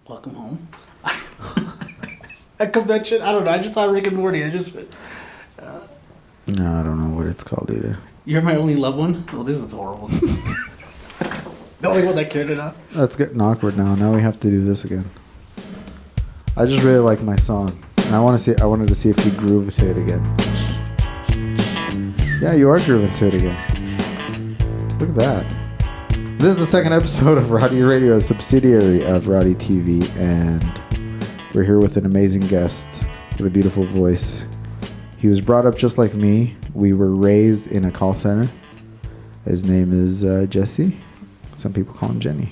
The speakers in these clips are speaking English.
welcome home. A convention? I don't know. I just saw Rick and Morty. No, I don't know what it's called either. You're my only loved one? Oh, this is horrible. The only one that cared enough. That's getting awkward now. Now we have to do this again. I just really like my song. And I wanted to see if you groove to it again. Yeah, you are grooving to it again. Look at that. This is the second episode of Roddy Radio, a subsidiary of Roddy TV, and we're here with an amazing guest with a beautiful voice. He was brought up just like me. We were raised in a call center. His name is Jesse. Some people call him Jenny.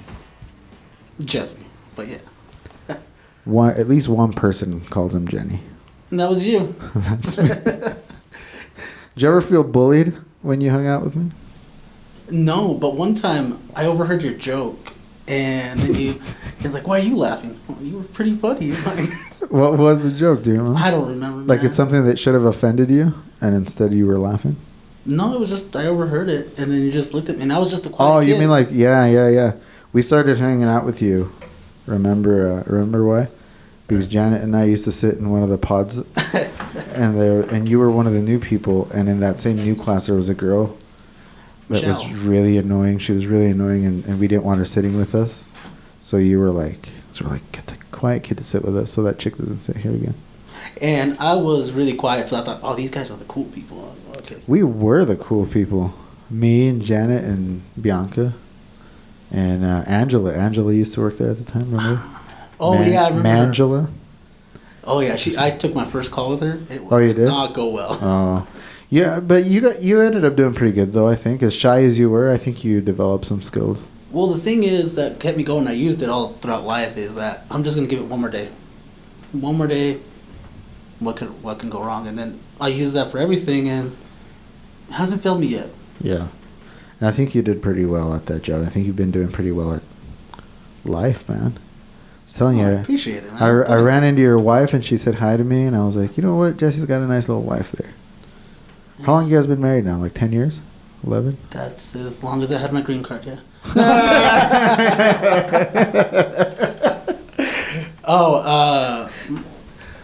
Jesse, but yeah. At least one person calls him Jenny. And that was you. That's me. Did you ever feel bullied when you hung out with me? No, but one time I overheard your joke, and then he's like, "Why are you laughing?" Well, you were pretty funny. Like, what was the joke? Do you remember? I don't remember. Like, it's something that should have offended you, and instead you were laughing? No, it was just I overheard it, and then you just looked at me, and I was just a quiet kid. You mean like, yeah. We started hanging out with you. Remember why? Because Janet and I used to sit in one of the pods, and you were one of the new people, and in that same new class there was a girl that was really annoying. She was really annoying, and we didn't want her sitting with us. So you were like, get the quiet kid to sit with us so that chick doesn't sit here again. And I was really quiet, so I thought, oh, these guys are the cool people. Okay. We were the cool people. Me and Janet and Bianca and Angela. Angela used to work there at the time, remember? Oh, yeah, I remember. Mangela. Oh, yeah. I took my first call with her. It you did? Not go well. Oh. Yeah, but you ended up doing pretty good, though, I think. As shy as you were, I think you developed some skills. Well, the thing is that kept me going, I used it all throughout life, is that I'm just going to give it one more day. One more day, what can go wrong? And then I use that for everything, and it hasn't failed me yet. Yeah. And I think you did pretty well at that job. I think you've been doing pretty well at life, man. I was telling you. I appreciate it, man. I ran into your wife, and she said hi to me, and I was like, you know what? Jesse's got a nice little wife there. Yeah. How long you guys been married now? Like 10 years? 11? That's as long as I had my green card, yeah.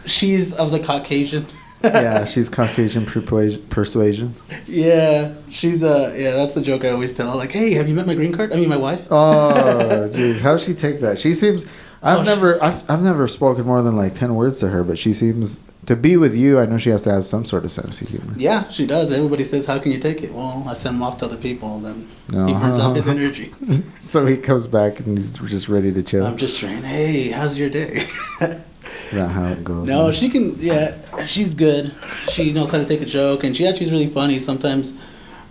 She's of the Caucasian. Yeah, she's Caucasian persuasion. Yeah, she's that's the joke I always tell. Like, hey, have you met my green card? I mean, my wife. Oh, jeez, how'd she take that? She seems. I've never spoken more than like 10 words to her, but she seems to be with you. I know she has to have some sort of sense of humor. Yeah, she does. Everybody says, "How can you take it?" Well, I send him off to other people, and then he burns out his energy. So he comes back and he's just ready to chill. I'm just trying. Hey, how's your day? Is that how it goes? No, man? She can. Yeah, she's good. She knows how to take a joke, and she's really funny. Sometimes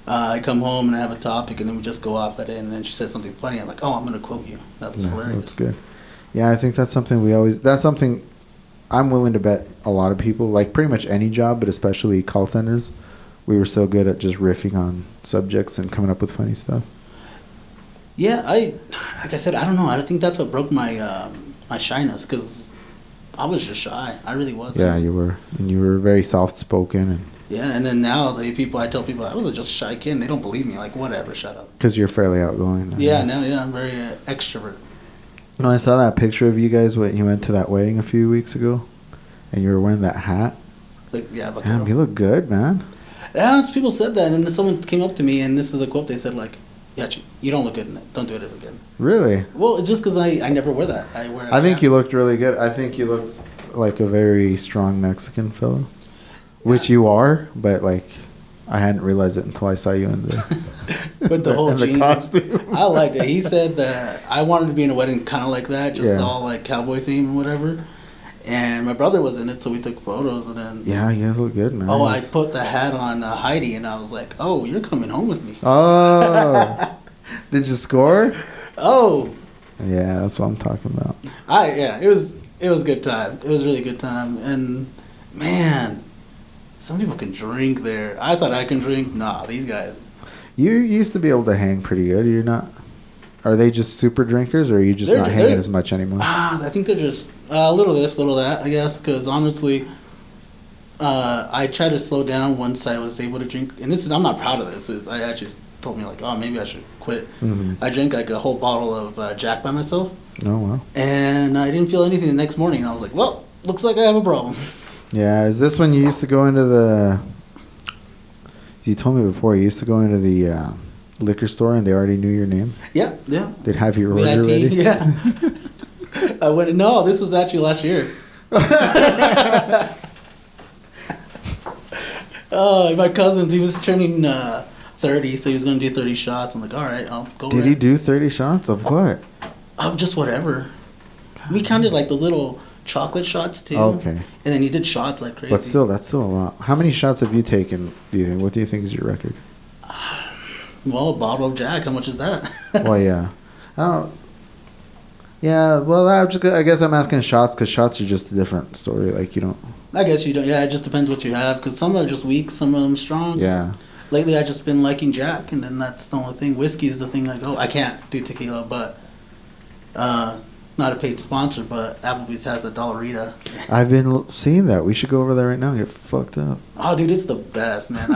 I come home and I have a topic, and then we just go off at it, and then she says something funny. I'm like, oh, I'm gonna quote you. That was hilarious. That's good. Yeah, I think that's something that's something I'm willing to bet a lot of people, like pretty much any job, but especially call centers, we were so good at just riffing on subjects and coming up with funny stuff. Yeah, like I said, I don't know. I think that's what broke my my shyness, because I was just shy. I really was. Yeah, you were. And you were very soft-spoken. Yeah, and then now I tell people I was just a shy kid, and they don't believe me. Like, whatever, shut up. Because you're fairly outgoing. Yeah, now, I'm very extrovert. No, I saw that picture of you guys when you went to that wedding a few weeks ago, and you were wearing that hat. Like, yeah, damn, you look good, man. Yeah, people said that, and then someone came up to me, and this is a quote. They said, like, yeah, you don't look good in it. Don't do it ever again. Really? Well, it's just because I never wear that. I think you looked really good. I think you looked like a very strong Mexican fellow, which you are, but like I hadn't realized it until I saw you in the with the whole jeans. The costume. I liked it. He said that I wanted to be in a wedding kind of like that, just all like cowboy theme and whatever. And my brother was in it, so we took photos, and then... Yeah, you guys look good, man. Oh, I put the hat on Heidi, and I was like, oh, you're coming home with me. Oh. Did you score? Oh. Yeah, that's what I'm talking about. It was a good time. It was a really good time. And, man, some people can drink there. I thought I can drink. Nah, these guys... You used to be able to hang pretty good. You're not... Are they just super drinkers, or are you just not hanging as much anymore? I think they're just a little this, little that, I guess, because honestly, I tried to slow down once I was able to drink. And I'm not proud of this. I actually told me, like, oh, maybe I should quit. Mm-hmm. I drank like a whole bottle of Jack by myself. Oh, wow. And I didn't feel anything the next morning. I was like, well, looks like I have a problem. Yeah, is this when you used to go into the... You told me before, you used to go into the liquor store and they already knew your name? Yeah. They'd have your order VIP, ready? yeah. I went, no, this was actually last year. My cousin, he was turning 30, so he was going to do 30 shots. I'm like, all right, I'll go. Did he do 30 shots of what? Just whatever. We counted like those little chocolate shots too. Okay. And then he did shots like crazy. But still, that's still a lot. How many shots have you taken, do you think? What do you think is your record? Well, a bottle of Jack, how much is that? Well, yeah. I don't... Yeah, well, I guess I'm asking shots because shots are just a different story. Like, you don't... I guess you don't. Yeah, it just depends what you have because some are just weak, some of them strong. Yeah. Lately, I just been liking Jack, and then that's the only thing. Whiskey is the thing I go. I can't do tequila, but not a paid sponsor, but Applebee's has a Dollarita. I've been seeing that. We should go over there right now and get fucked up. Oh, dude, it's the best, man.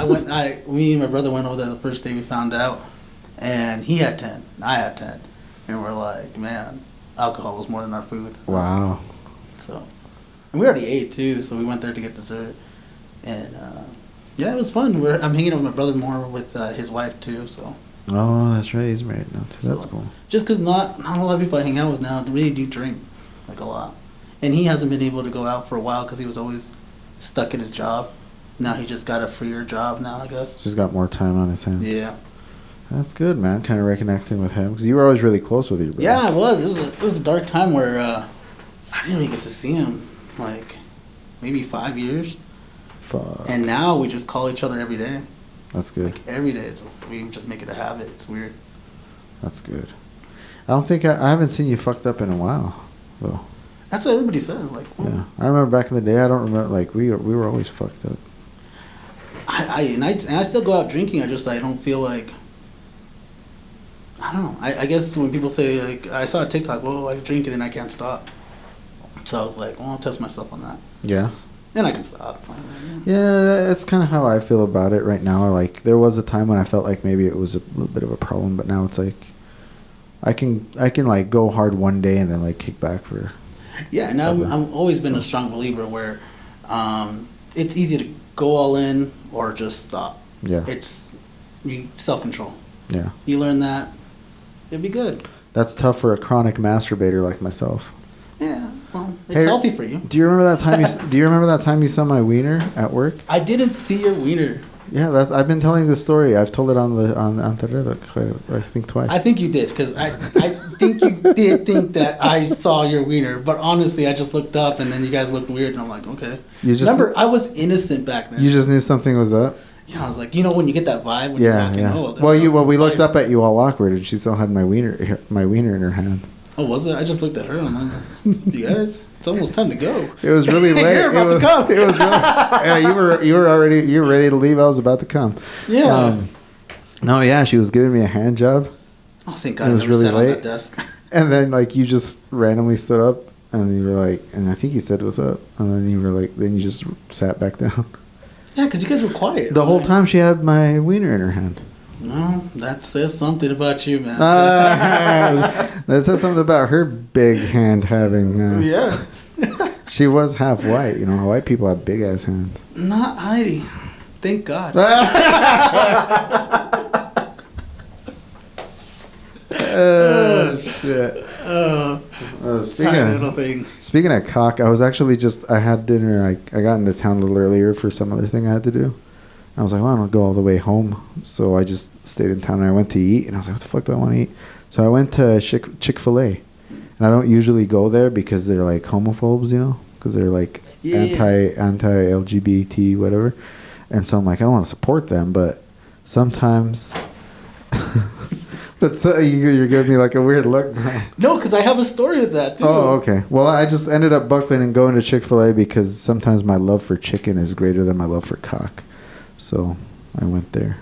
Me and my brother went over there the first day we found out, and he had 10, I had 10, and we're like, man, alcohol was more than our food. Wow. So, and we already ate too, so we went there to get dessert, and yeah, it was fun. I'm hanging out with my brother more with his wife too, so. Oh, that's right. He's married now too. That's So, cool. Just because not a lot of people I hang out with now really do drink, like a lot. And he hasn't been able to go out for a while because he was always stuck in his job. Now he just got a freer job now, I guess. Just got more time on his hands. Yeah. That's good, man. Kind of reconnecting with him because you were always really close with your brother. Yeah, it was. It was a dark time where I didn't really get to see him, like maybe 5 years. Fuck. And now we just call each other every day. That's good. Like every day, we just make it a habit. It's weird. That's good. I don't think I haven't seen you fucked up in a while, though. That's what everybody says. Like, well, Yeah, I remember back in the day. I don't remember like we were always fucked up. I still go out drinking. I don't feel like. I don't know. I guess when people say like I saw a TikTok, well, I drink and then I can't stop. So I was like, well, I'll test myself on that. Yeah. And I can stop. Yeah, that's kind of how I feel about it right now. Like there was a time when I felt like maybe it was a little bit of a problem, but now it's like I can like go hard one day and then like kick back for. Yeah, and I've always been a strong believer where it's easy to go all in or just stop. Yeah. It's self-control. Yeah. You learn that, it'd be good. That's tough for a chronic masturbator like myself. Yeah, well, it's healthy for you. Do you remember that time? Do you remember that time you saw my wiener at work? I didn't see your wiener. Yeah, I've been telling the story. I've told it on the I think twice. I think you did because I think you did think that I saw your wiener, but honestly, I just looked up and then you guys looked weird, and I'm like, okay. Remember, I was innocent back then. You just knew something was up. Yeah, I was like, when you get that vibe when you're walking. Yeah. Oh, we looked up at you all awkward, and she still had my wiener in her hand. Oh, was it? I just looked at her and I'm like, you guys, it's almost time to go. It was really late. You're about to come. It was really. Yeah, you were ready to leave. I was about to come. Yeah. No, yeah, she was giving me a hand job. Oh, thank God! It was really late. On that desk. And then like you just randomly stood up, and you were like, and I think you said what's up, and then you were like, then you just sat back down. Yeah, because you guys were quiet. The whole time she had my wiener in her hand. No, that says something about you, man. That says something about her big hand having. Yeah. She was half white. You know, white people have big ass hands. Not Heidi. Thank God. Oh, shit. Speaking of cock, I was actually I had dinner. I got into town a little earlier for some other thing I had to do. I was like, well, I don't go all the way home. So I just stayed in town and I went to eat. And I was like, what the fuck do I want to eat? So I went to Chick-fil-A. And I don't usually go there because they're like homophobes, you know? Because they're like anti-LGBT, whatever. And so I'm like, I don't want to support them. But sometimes... That's you're giving me like a weird look now. No, because I have a story with that too. Oh, okay. Well, I just ended up buckling and going to Chick-fil-A because sometimes my love for chicken is greater than my love for cock. So I went there.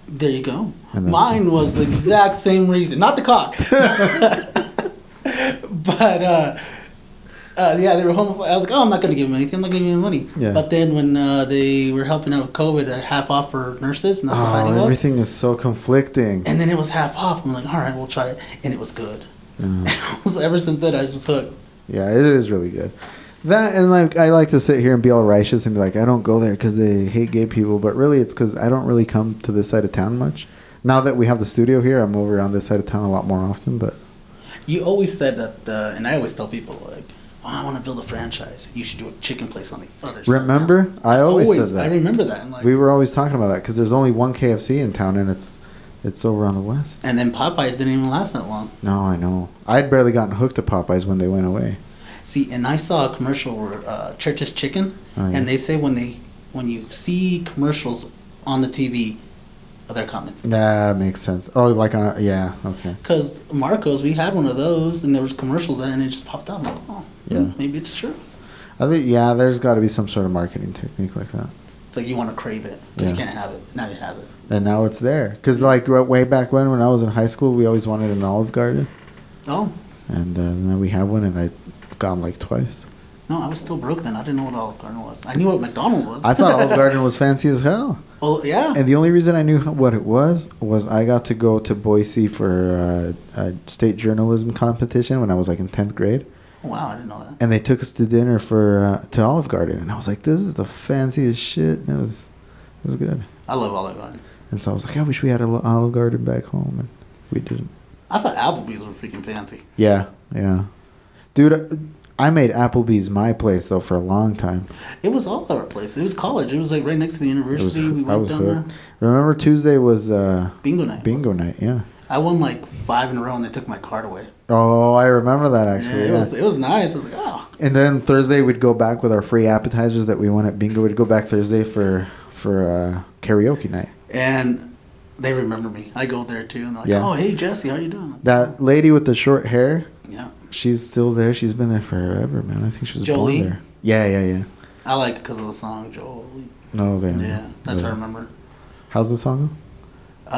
There you go. Mine was the exact same reason. Not the cock. But, yeah, they were homophobic. I was like, oh, I'm not going to give them anything. I'm not giving them money. Yeah. But then when they were helping out with COVID, half off for nurses. And that's what Heidi was. Everything is so conflicting. And then it was half off. I'm like, all right, we'll try it. And it was good. Ever since then, I was just hooked. Yeah, it is really good. That and like I like to sit here and be all righteous and be like, I don't go there because they hate gay people, but really it's because I don't really come to this side of town much. Now that we have the studio here, I'm over on this side of town a lot more often. But you always said that, and I always tell people like, "Oh, I want to build a franchise. You should do a chicken place on the other side." Remember, of town. I always said that. I remember that. And like, we were always talking about that because there's only one KFC in town, and it's over on the west. And then Popeyes didn't even last that long. No, I know. I'd barely gotten hooked to Popeyes when they went away. See, and I saw a commercial where Church's Chicken, and they say when you see commercials on the TV, they're coming. That makes sense. Oh, like yeah, okay. Because Marco's, we had one of those, and there was commercials there, and it just popped up. I'm like, oh, yeah, maybe it's true. I think there's got to be some sort of marketing technique like that. It's like you want to crave it because you can't have it. Now you have it. And now it's there. Because like way back when I was in high school, we always wanted an Olive Garden. Oh. And then we have one, and I've gone like twice. No, I was still broke then. I didn't know what Olive Garden was. I knew what McDonald's was. I thought Olive Garden was fancy as hell. Well, yeah. And the only reason I knew what it was I got to go to Boise for a state journalism competition when I was like in 10th grade. Oh, wow, I didn't know that. And they took us to dinner to Olive Garden, and I was like, "This is the fanciest shit." And it was good. I love Olive Garden. And so I was like, "I wish we had an Olive Garden back home," and we didn't. I thought Applebee's were freaking fancy. Yeah, dude. I made Applebee's my place though for a long time. It was all our place. It was college. It was like right next to the university. We went down there. Remember Tuesday was bingo night. Bingo night, yeah. I won like 5 in a row, and they took my card away. Oh, I remember that actually. Yeah, it was nice. I was like, oh. And then Thursday we'd go back with our free appetizers that we won at bingo. We'd go back Thursday for karaoke night. And they remember me. I go there too, and they're like, "Oh, hey Jesse, how you doing?" That lady with the short hair. Yeah. She's still there. She's been there forever, man. I think she was born there. Yeah. I like it because of the song Jolene. No, yeah, that's what I remember. How's the song go?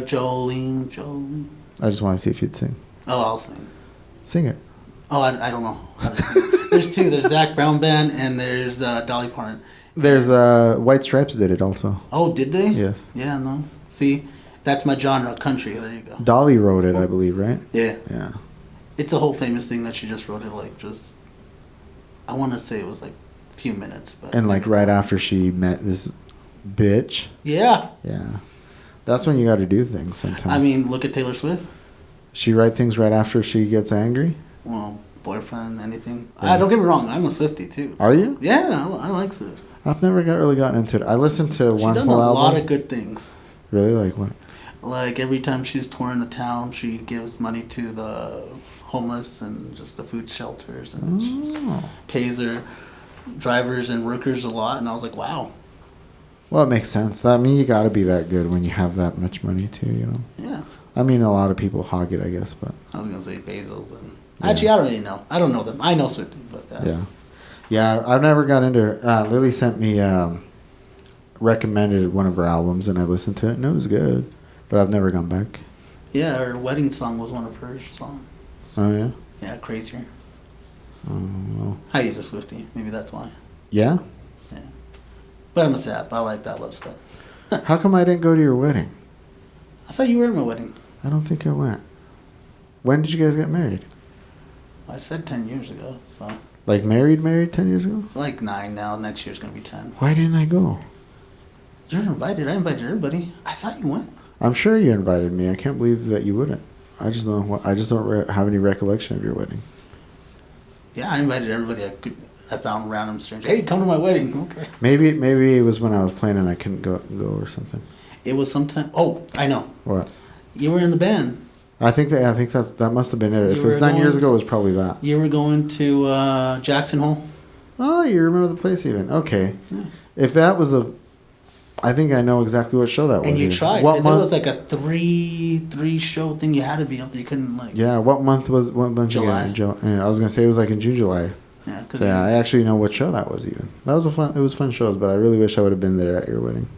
Jolene. I just want to see if you'd sing. Oh, I'll sing. Sing it. Oh, I don't know how to sing. There's two. There's Zach Brown Band and there's Dolly Parton. There's White Stripes did it also. Oh, did they? Yes. Yeah, no. See, that's my genre, country. There you go. Dolly wrote it, I believe, right? Yeah. Yeah. It's a whole famous thing that she just wrote it like just. I want to say it was like a few minutes, but. And like right after she met this bitch. Yeah. Yeah. That's when you got to do things sometimes. I mean, look at Taylor Swift. She write things right after she gets angry? Well, boyfriend, anything. Yeah. Don't get me wrong, I'm a Swiftie too. Are you? Yeah, I like Swift. I've never really gotten into it. I listened to one whole album. She's done a lot of good things. Really? Like what? Like every time she's touring the town, she gives money to the homeless and just the food shelters, and she pays her drivers and workers a lot. And I was like, wow. Well, it makes sense. I mean, you got to be that good when you have that much money too, you know? Yeah. I mean, a lot of people hog it, I guess, but... I was going to say Bezos. And actually, I don't really know. I don't know them. I know Swiftie, but... Yeah. Yeah, I've never got into her. Lily sent me... recommended one of her albums, and I listened to it, and it was good. But I've never gone back. Yeah, her wedding song was one of her songs. Oh, yeah? Yeah, Crazier. Oh, well. I use a Swiftie. Maybe that's why. Yeah? Yeah. But I'm a sap. I like that love stuff. How come I didn't go to your wedding? I thought you were at my wedding. I don't think I went. When did you guys get married? I said 10 years ago, so... Like married 10 years ago? Like 9 now. Next year's going to be 10. Why didn't I go? You're invited. I invited everybody. I thought you went. I'm sure you invited me. I can't believe that you wouldn't. I just don't have any recollection of your wedding. Yeah, I invited everybody I found random strangers. Hey, come to my wedding. Okay. Maybe it was when I was playing and I couldn't go or something. It was sometime. Oh, I know. What? You were in the band. I think that must have been it. If it was 9 years ago, it was probably that. You were going to Jackson Hole. Oh, you remember the place even? Okay. Yeah. If that was I think I know exactly what show that was. And you even. tried. What month? It was like a three show thing. You had to be up there. You couldn't like. Yeah. What month? July. Yeah, I was gonna say it was like in June, July. Yeah. So yeah, I actually know what show that was even. It was fun shows, but I really wish I would have been there at your wedding.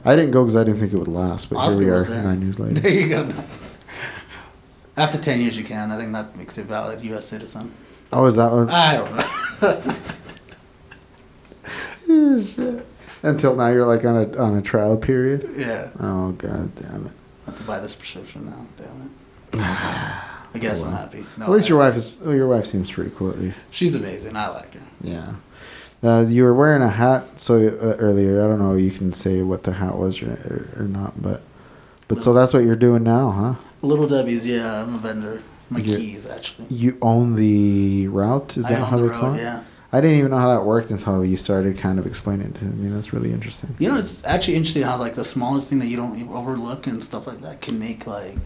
I didn't go because I didn't think it would last, but Oscar here we was are there. 9 years later. There you go. After 10 years, you can. I think that makes you a valid U.S. citizen. Oh, is that one? I don't know. Yeah, shit. Until now, you're like on a trial period. Yeah. Oh, god damn it! I have to buy this prescription now. Damn it. I guess I'm happy. No, at least your wife seems pretty cool. At least she's amazing. I like her. Yeah. You were wearing a hat earlier. I don't know. You can say what the hat was or not, but so that's what you're doing now, huh? Little W's. Yeah, I'm a vendor. My keys actually. You own the route. Is that how they call it? Yeah. I didn't even know how that worked until you started kind of explaining it to me. That's really interesting. You know, it's actually interesting how like the smallest thing that you don't even overlook and stuff like that can make like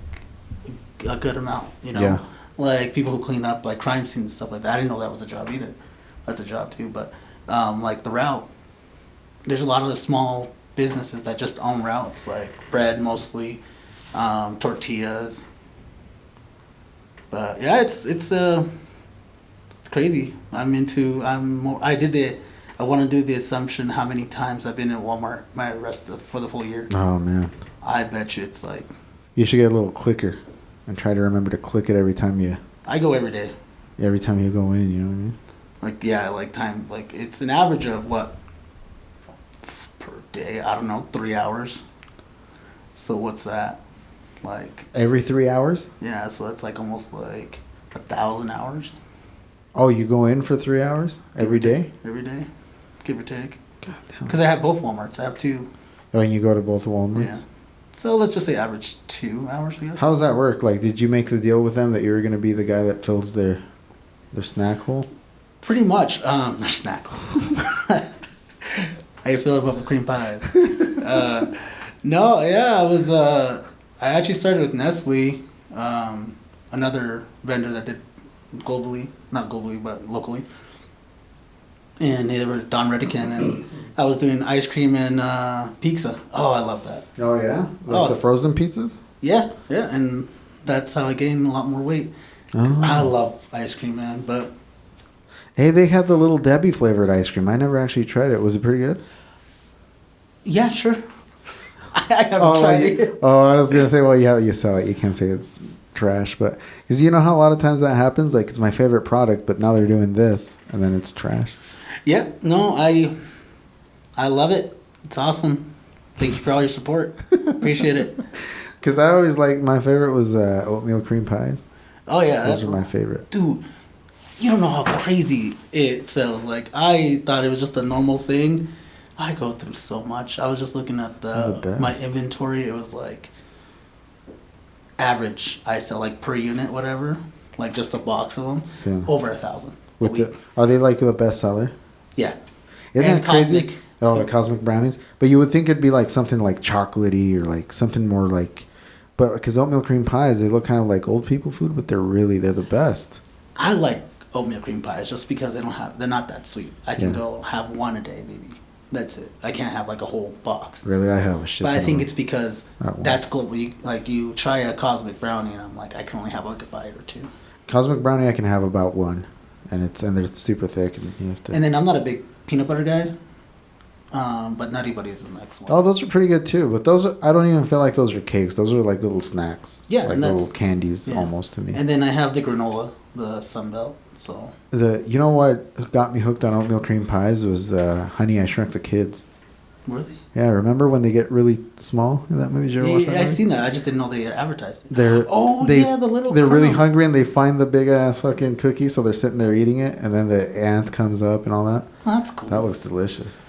a good amount. You know, Yeah. Like people who clean up like crime scenes and stuff like that. I didn't know that was a job either. That's a job too. But like the route, there's a lot of the small businesses that just own routes, like bread mostly, tortillas. But yeah, it's crazy. I want to do the assumption how many times I've been in Walmart for the full year. Oh man. I bet you it's like. You should get a little clicker, and try to remember to click it every time you. I go every day. Every time you go in, you know what I mean. Like yeah, like time. Like it's an average of what per day? I don't know, 3 hours. So what's that? Like every 3 hours? Yeah, so that's like almost like 1,000 hours. Oh, you go in for 3 hours every day? Every day, give or take. God damn. Because I have both Walmarts. I have two. Oh, and you go to both Walmarts? Yeah. So let's just say average 2 hours, I guess. How does that work? Like, did you make the deal with them that you were going to be the guy that fills their snack hole? Pretty much. Their snack hole. How you feel about the cream pies? No, yeah, I actually started with Nestle, another vendor that did not globally, but locally. And they were Don Redican, and I was doing ice cream and pizza. Oh, I love that. Oh, yeah? Like the frozen pizzas? Yeah, and that's how I gained a lot more weight. Oh. I love ice cream, man, but... Hey, they had the Little Debbie flavored ice cream. I never actually tried it. Was it pretty good? Yeah, sure. I haven't tried it. Oh, I was going to say, well, yeah, you sell it. You can't say it's trash, but... Because you know how a lot of times that happens? Like, it's my favorite product, but now they're doing this, and then it's trash. Yeah, no, I love it. It's awesome. Thank you for all your support. Appreciate it. Because I always my favorite was oatmeal cream pies. Oh, yeah. Those are my favorite. Dude, you don't know how crazy it sells. Like, I thought it was just a normal thing. I go through so much. I was just looking at my inventory. It was like average. I sell like per unit, whatever. Like just a box of them. Yeah. Over 1,000. Are they like the best seller? Yeah. Isn't that crazy? Cosmic. Oh, the cosmic brownies. But you would think it'd be like something like chocolatey or like something more like... But because oatmeal cream pies, they look kind of like old people food, but they're the best. I like oatmeal cream pies just because they're not that sweet. I can go have one a day, maybe. That's it. I can't have like a whole box. Really? I have a shit. But I think it's because that's global. You try a cosmic brownie and I'm like, I can only have like a bite or two. Cosmic brownie I can have about one. And they're super thick and you have to... And then I'm not a big peanut butter guy. But Nutty Buddies is the next one. Oh, those are pretty good too. But I don't even feel like those are cakes. Those are like little snacks. Yeah. Like little candies almost to me. And then I have the granola, the Sunbelt. So you know what got me hooked on oatmeal cream pies was Honey, I Shrunk the Kids. Really? Yeah, remember when they get really small in that movie? Did you ever watch that movie? I've seen that. I just didn't know they advertised it. The little They're really hungry and they find the big ass fucking cookie, so they're sitting there eating it, and then the ant comes up and all that. Oh, that's cool. That looks delicious.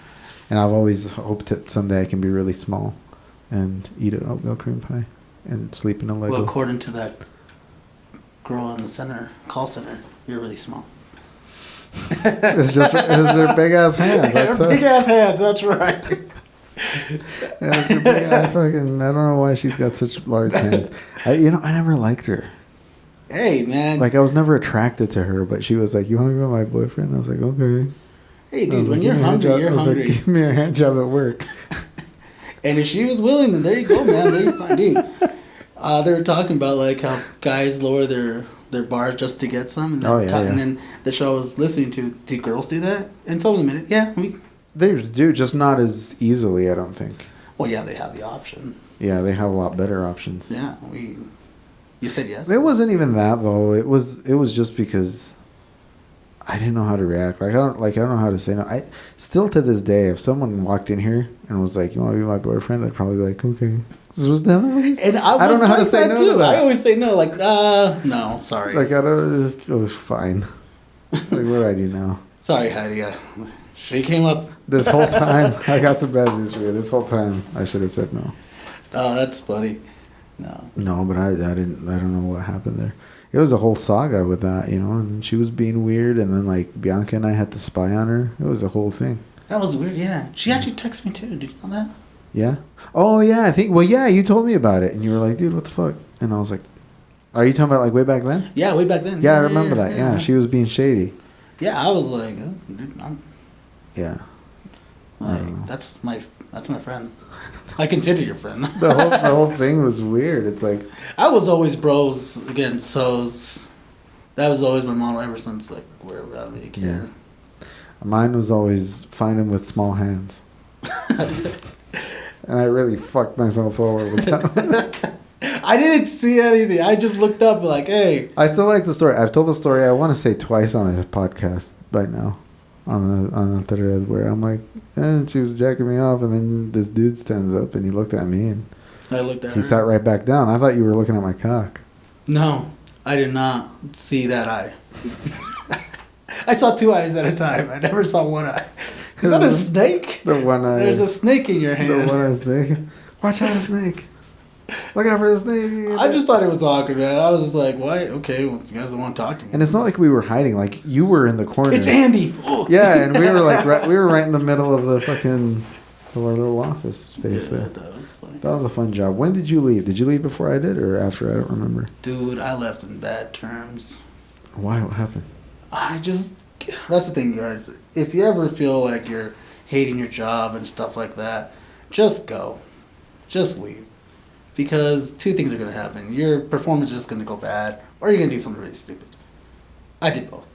And I've always hoped that someday I can be really small and eat an oatmeal cream pie and sleep in a Lego. Well, according to that girl in the call center, you're really small. It's her big ass hands. Her big ass hands. That's right. It's her big. I don't know why she's got such large hands. I never liked her. Hey man. Like I was never attracted to her, but she was like, "You hungry with my boyfriend?" I was like, "Okay." Hey dude, when you're hungry, you're hungry. Like, give me a hand job at work. And if she was willing, then there you go, man. There you find, dude. They were talking about like how guys lower their bar just to get some. And And then the show I was listening to, do girls do that? And some of them admit, yeah, they do, just not as easily, I don't think. Well, yeah, they have the option. Yeah, they have a lot better options. Yeah, you said yes. It wasn't even that though. It was just because I didn't know how to react. I don't know how to say no. I still to this day, if someone walked in here and was like, "You want to be my boyfriend?" I'd probably be like, "Okay." And I don't know how to say no to that. I always say no, like, no, sorry. Like I don't. Oh, fine. Like what do I do now? Sorry, Heidi. She came up. This whole time, I got some bad news for you. This whole time, I should have said no. Oh, that's funny. No. No, but I didn't. I don't know what happened there. It was a whole saga with that, you know. And she was being weird, and then like Bianca and I had to spy on her. It was a whole thing. That was weird. Yeah, she actually texted me too. Did you know that? Yeah. Oh yeah, I think. Well, yeah, you told me about it, and you were like, "Dude, what the fuck?" And I was like, "Are you talking about like way back then?" Yeah, way back then. Yeah, I remember that. Yeah, she was being shady. Yeah, I was like, oh, dude, Yeah. like, that's my friend. I consider your friend. The whole thing was weird. It's like I was always bros against so's. That was always my motto ever since like where I was a kid. Yeah. Mine was always find him with small hands. And I really fucked myself over with that. I didn't see anything. I just looked up like, hey. I still like the story. I've told the story, I want to say twice on a podcast right now. On the thread where I'm like, and she was jacking me off, and then this dude stands up and he looked at me and I looked at he her. sat right back down. I thought you were looking at my cock. No, I did not see that eye. I saw two eyes at a time. I never saw one eye. Is that a snake? The one eye. There's a snake in your hand. The one eye snake. Watch out, a snake. Look out for the snake. I just thought it was awkward, man. I was just like, why? Okay, well, you guys don't want to talk to me. And it's not like we were hiding. Like, you were in the corner. It's Andy. Oh. Yeah, and we were like, we were right in the middle of the fucking, of our little office space there. That was funny. That was a fun job. When did you leave? Did you leave before I did or after? I don't remember. Dude, I left in bad terms. Why? What happened? That's the thing, guys. If you ever feel like you're hating your job and stuff like that, just go. Just leave. Because two things are going to happen. Your performance is just going to go bad, or you're going to do something really stupid. I did both.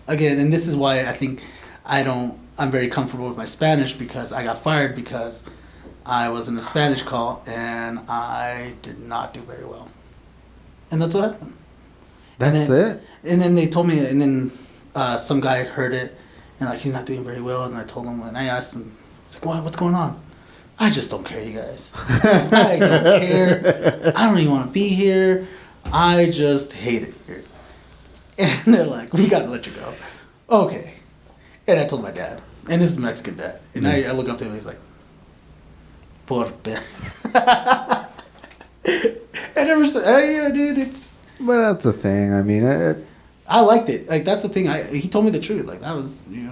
Again, and this is why I think I'm very comfortable with my Spanish, because I got fired because I was in a Spanish call and I did not do very well. And that's what happened. That's it? And then they told me, and then some guy heard it, and like, he's not doing very well, and I told him, and I asked him, I was like, what's going on? I just don't care, you guys. I don't care. I don't even want to be here. I just hate it here. And they're like, we got to let you go. Okay. And I told my dad, and this is Mexican dad, and I look up to him, and he's like, por pe. And ever since, hey, yeah, dude, it's... But that's the thing. I mean, I liked it. Like, that's the thing. He told me the truth. Like, that was, you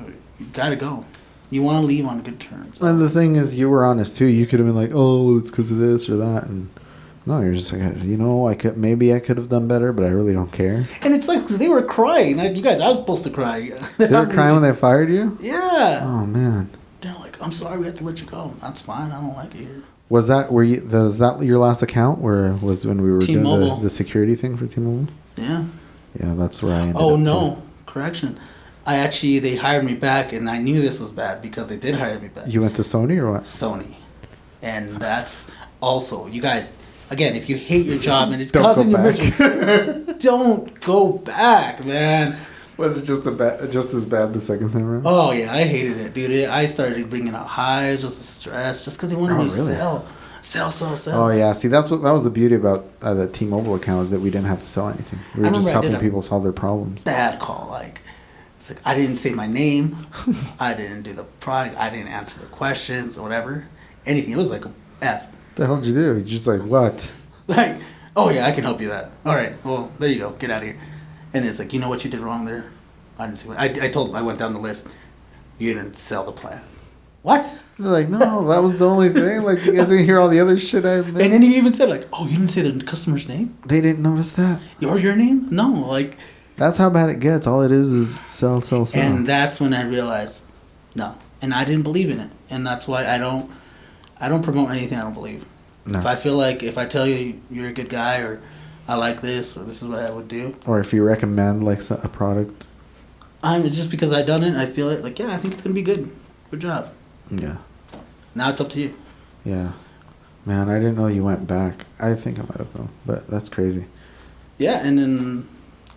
gotta go. You want to leave on good terms. And the thing is, you were honest too. You could have been like, "Oh, well, it's because of this or that," and no, you're just like, I could have done better, but I really don't care. And it's like, because they were crying. Like, you guys, I was supposed to cry. They were crying when they fired you? Yeah. Oh man. They're like, I'm sorry, we have to let you go. That's fine. I don't like it here. Was that your last account? Where was when we were doing the security thing for T-Mobile? Yeah. Yeah, that's where I ended Oh up no, too. Correction. They hired me back, and I knew this was bad because they did hire me back. You went to Sony or what? Sony. And that's also, you guys, again, if you hate your job and it's Don't causing you go misery, don't go back, man. Was it just as bad the second time around? Oh, yeah, I hated it, dude. I started bringing out highs, just the stress, just because they wanted me to sell. Oh, yeah. See, that was the beauty about the T-Mobile account, is that we didn't have to sell anything. We were just helping people solve their problems. Bad call, like... It's like, I didn't say my name. I didn't do the product. I didn't answer the questions or whatever. Anything. It was like a F. What the hell did you do? You're just like, what? Like, oh yeah, I can help you that. All right, well, there you go. Get out of here. And it's like, you know what you did wrong there? I didn't see what. I told them, I went down the list. You didn't sell the plan. What? They're like, no, that was the only thing. Like, you guys didn't hear all the other shit I've made. And then he even said, like, oh, you didn't say the customer's name? They didn't notice that. Or your name? No, like... That's how bad it gets. All it is sell. And that's when I realized, no. And I didn't believe in it. And that's why I don't promote anything I don't believe. No. If I feel like, if I tell you you're a good guy, or I like this, or this is what I would do. Or if you recommend, like, a product. It's just because I done it, I feel it, like, yeah, I think it's going to be good. Good job. Yeah. Now it's up to you. Yeah. Man, I didn't know you went back. I think I might have though, but that's crazy. Yeah, and then...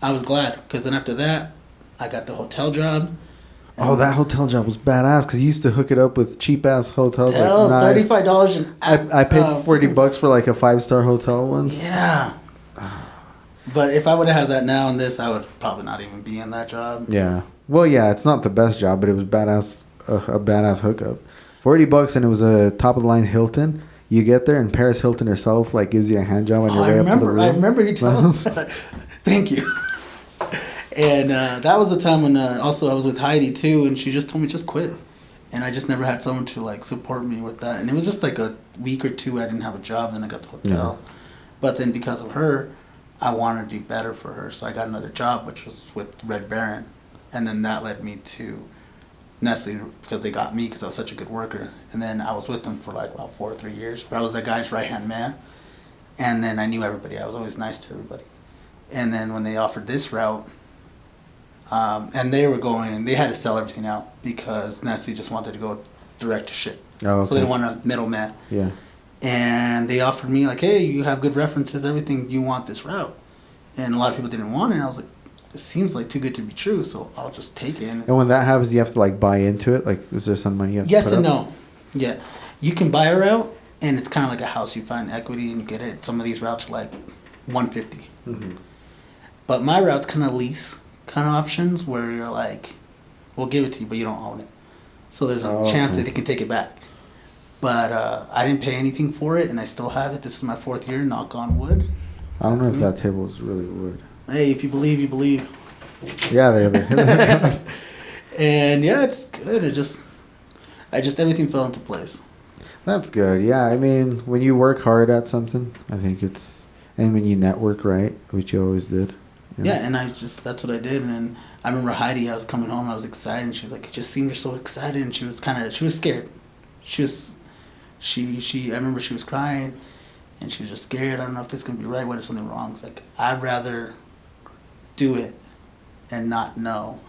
I was glad, because then after that, I got the hotel job. Oh, that hotel job was badass because you used to hook it up with cheap ass hotels. Hotels, like, nice. $35 an hour. I paid $40 for like a 5-star hotel once. Yeah. But if I would have had that now and this, I would probably not even be in that job. Yeah. Well, yeah, it's not the best job, but it was badass. A badass hookup. $40 and it was a top of the line Hilton. You get there and Paris Hilton herself like gives you a hand job on your way up to the room. I remember you telling me that. Thank you. And that was the time when also I was with Heidi too, and she just told me just quit. And I just never had someone to like support me with that. And it was just like a week or two I didn't have a job, then I got the hotel. Yeah. But then because of her, I wanted to do better for her, so I got another job, which was with Red Baron. And then that led me to Nestle because they got me because I was such a good worker. And then I was with them for like about 4 or 3 years. But I was that guy's right-hand man. And then I knew everybody. I was always nice to everybody. And then when they offered this route, and they had to sell everything out because Nestle just wanted to go direct to ship. Oh, okay. So they didn't want a middleman. Yeah. And they offered me like, hey, you have good references, everything. You want this route? And a lot of people didn't want it. And I was like, it seems like too good to be true, so I'll just take it. And when that happens, you have to like buy into it. Like, is there some money you have to put up? Yes and no. Yeah, you can buy a route, and it's kind of like a house. You find equity and you get it. Some of these routes are like $150. Mm-hmm. But my route's kind of lease kind of options where you're like, we'll give it to you, but you don't own it. So there's a chance that they can take it back. But I didn't pay anything for it, and I still have it. This is my 4th year, knock on wood. I don't know if that table is really wood. Hey, if you believe, you believe. Yeah, they And yeah, it's good. Everything fell into place. That's good. Yeah, I mean, when you work hard at something, I think and when you network right, which you always did. You know? Yeah, and that's what I did. And then I remember Heidi, I was coming home, I was excited, and she was like, it just seemed you're so excited, and she was scared. I remember she was crying, and she was just scared. I don't know if this is going to be right. What if something wrong? It's like, I'd rather do it and not know.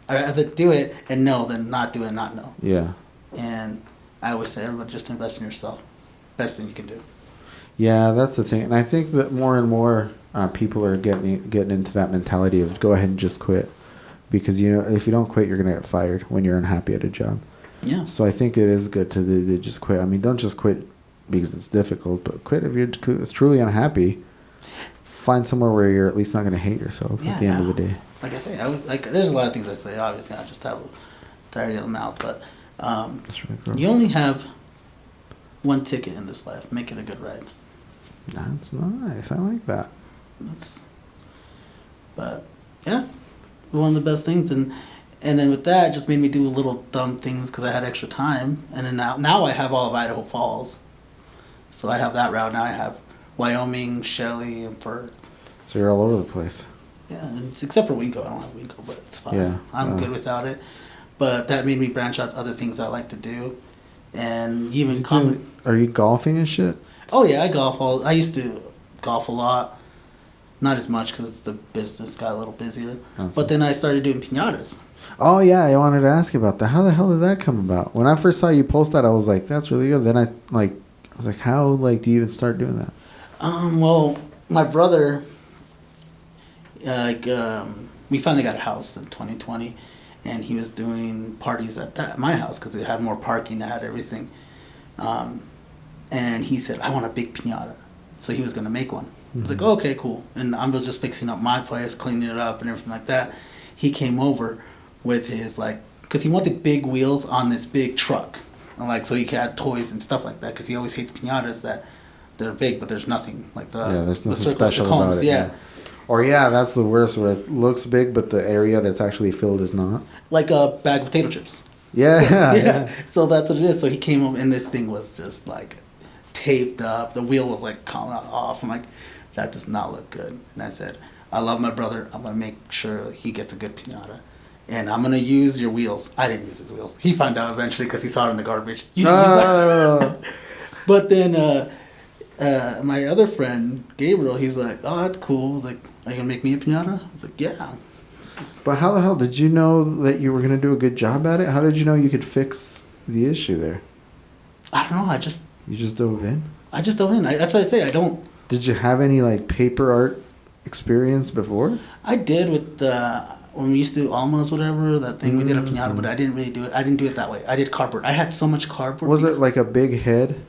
I'd rather do it and know than not do it and not know. Yeah. And I always say, everybody just invest in yourself. Best thing you can do. Yeah, that's the thing. And I think that more and more people are getting into that mentality of go ahead and just quit. Because, if you don't quit, you're going to get fired when you're unhappy at a job. Yeah. So I think it is good to just quit. I mean, don't just quit because it's difficult, but quit if you're truly unhappy. Find somewhere where you're at least not going to hate yourself at the end of the day. Like I say, there's a lot of things I say. Obviously, I just have diarrhea of the mouth, but you only have one ticket in this life. Make it a good ride. That's nice. I like that. But yeah, one of the best things, and then with that, it just made me do little dumb things because I had extra time, and then now I have all of Idaho Falls, so I have that route. Now I have Wyoming, Shelley, and Fur. So you're all over the place. Yeah, and except for Winco. I don't have Winco, but it's fine. Yeah, I'm good without it. But that made me branch out to other things I like to do, and even Are you golfing and shit? Oh yeah, I golf. I used to golf a lot, not as much because the business got a little busier. Okay. But then I started doing piñatas. Oh yeah, I wanted to ask you about that. How the hell did that come about? When I first saw you post that, I was like, "That's really good." Then I was like, "How do you even start doing that?" Well, my brother, we finally got a house in 2020, and he was doing parties at my house because it had more parking, it had everything. And he said, I want a big piñata. So he was going to make one. I was like, oh, okay, cool. And I was just fixing up my place, cleaning it up and everything like that. He came over with his, because he wanted big wheels on this big truck. And so he could add toys and stuff like that because he always hates piñatas that they're big, but there's nothing like there's nothing special about it. Yeah. Or that's the worst, where it looks big, but the area that's actually filled is not. Like a bag of potato chips. Yeah, yeah. So that's what it is. So he came over, and this thing was just taped up. The wheel was coming off. I'm like, that does not look good. And I said, I love my brother. I'm gonna make sure he gets a good piñata, and I'm gonna use your wheels. I didn't use his wheels. He found out eventually because he saw it in the garbage. You didn't use that. But then my other friend Gabriel, he's like, oh, that's cool. I was like, are you gonna make me a piñata? I was like, yeah. But how the hell did you know that you were gonna do a good job at it? How did you know you could fix the issue there? I don't know. You just dove in? I just dove in. That's what I say. I don't... Did you have any, paper art experience before? I did with when we used to do almost whatever that thing we did a piñata, but I didn't really do it. I didn't do it that way. I did cardboard. I had so much cardboard. Was it like a big head?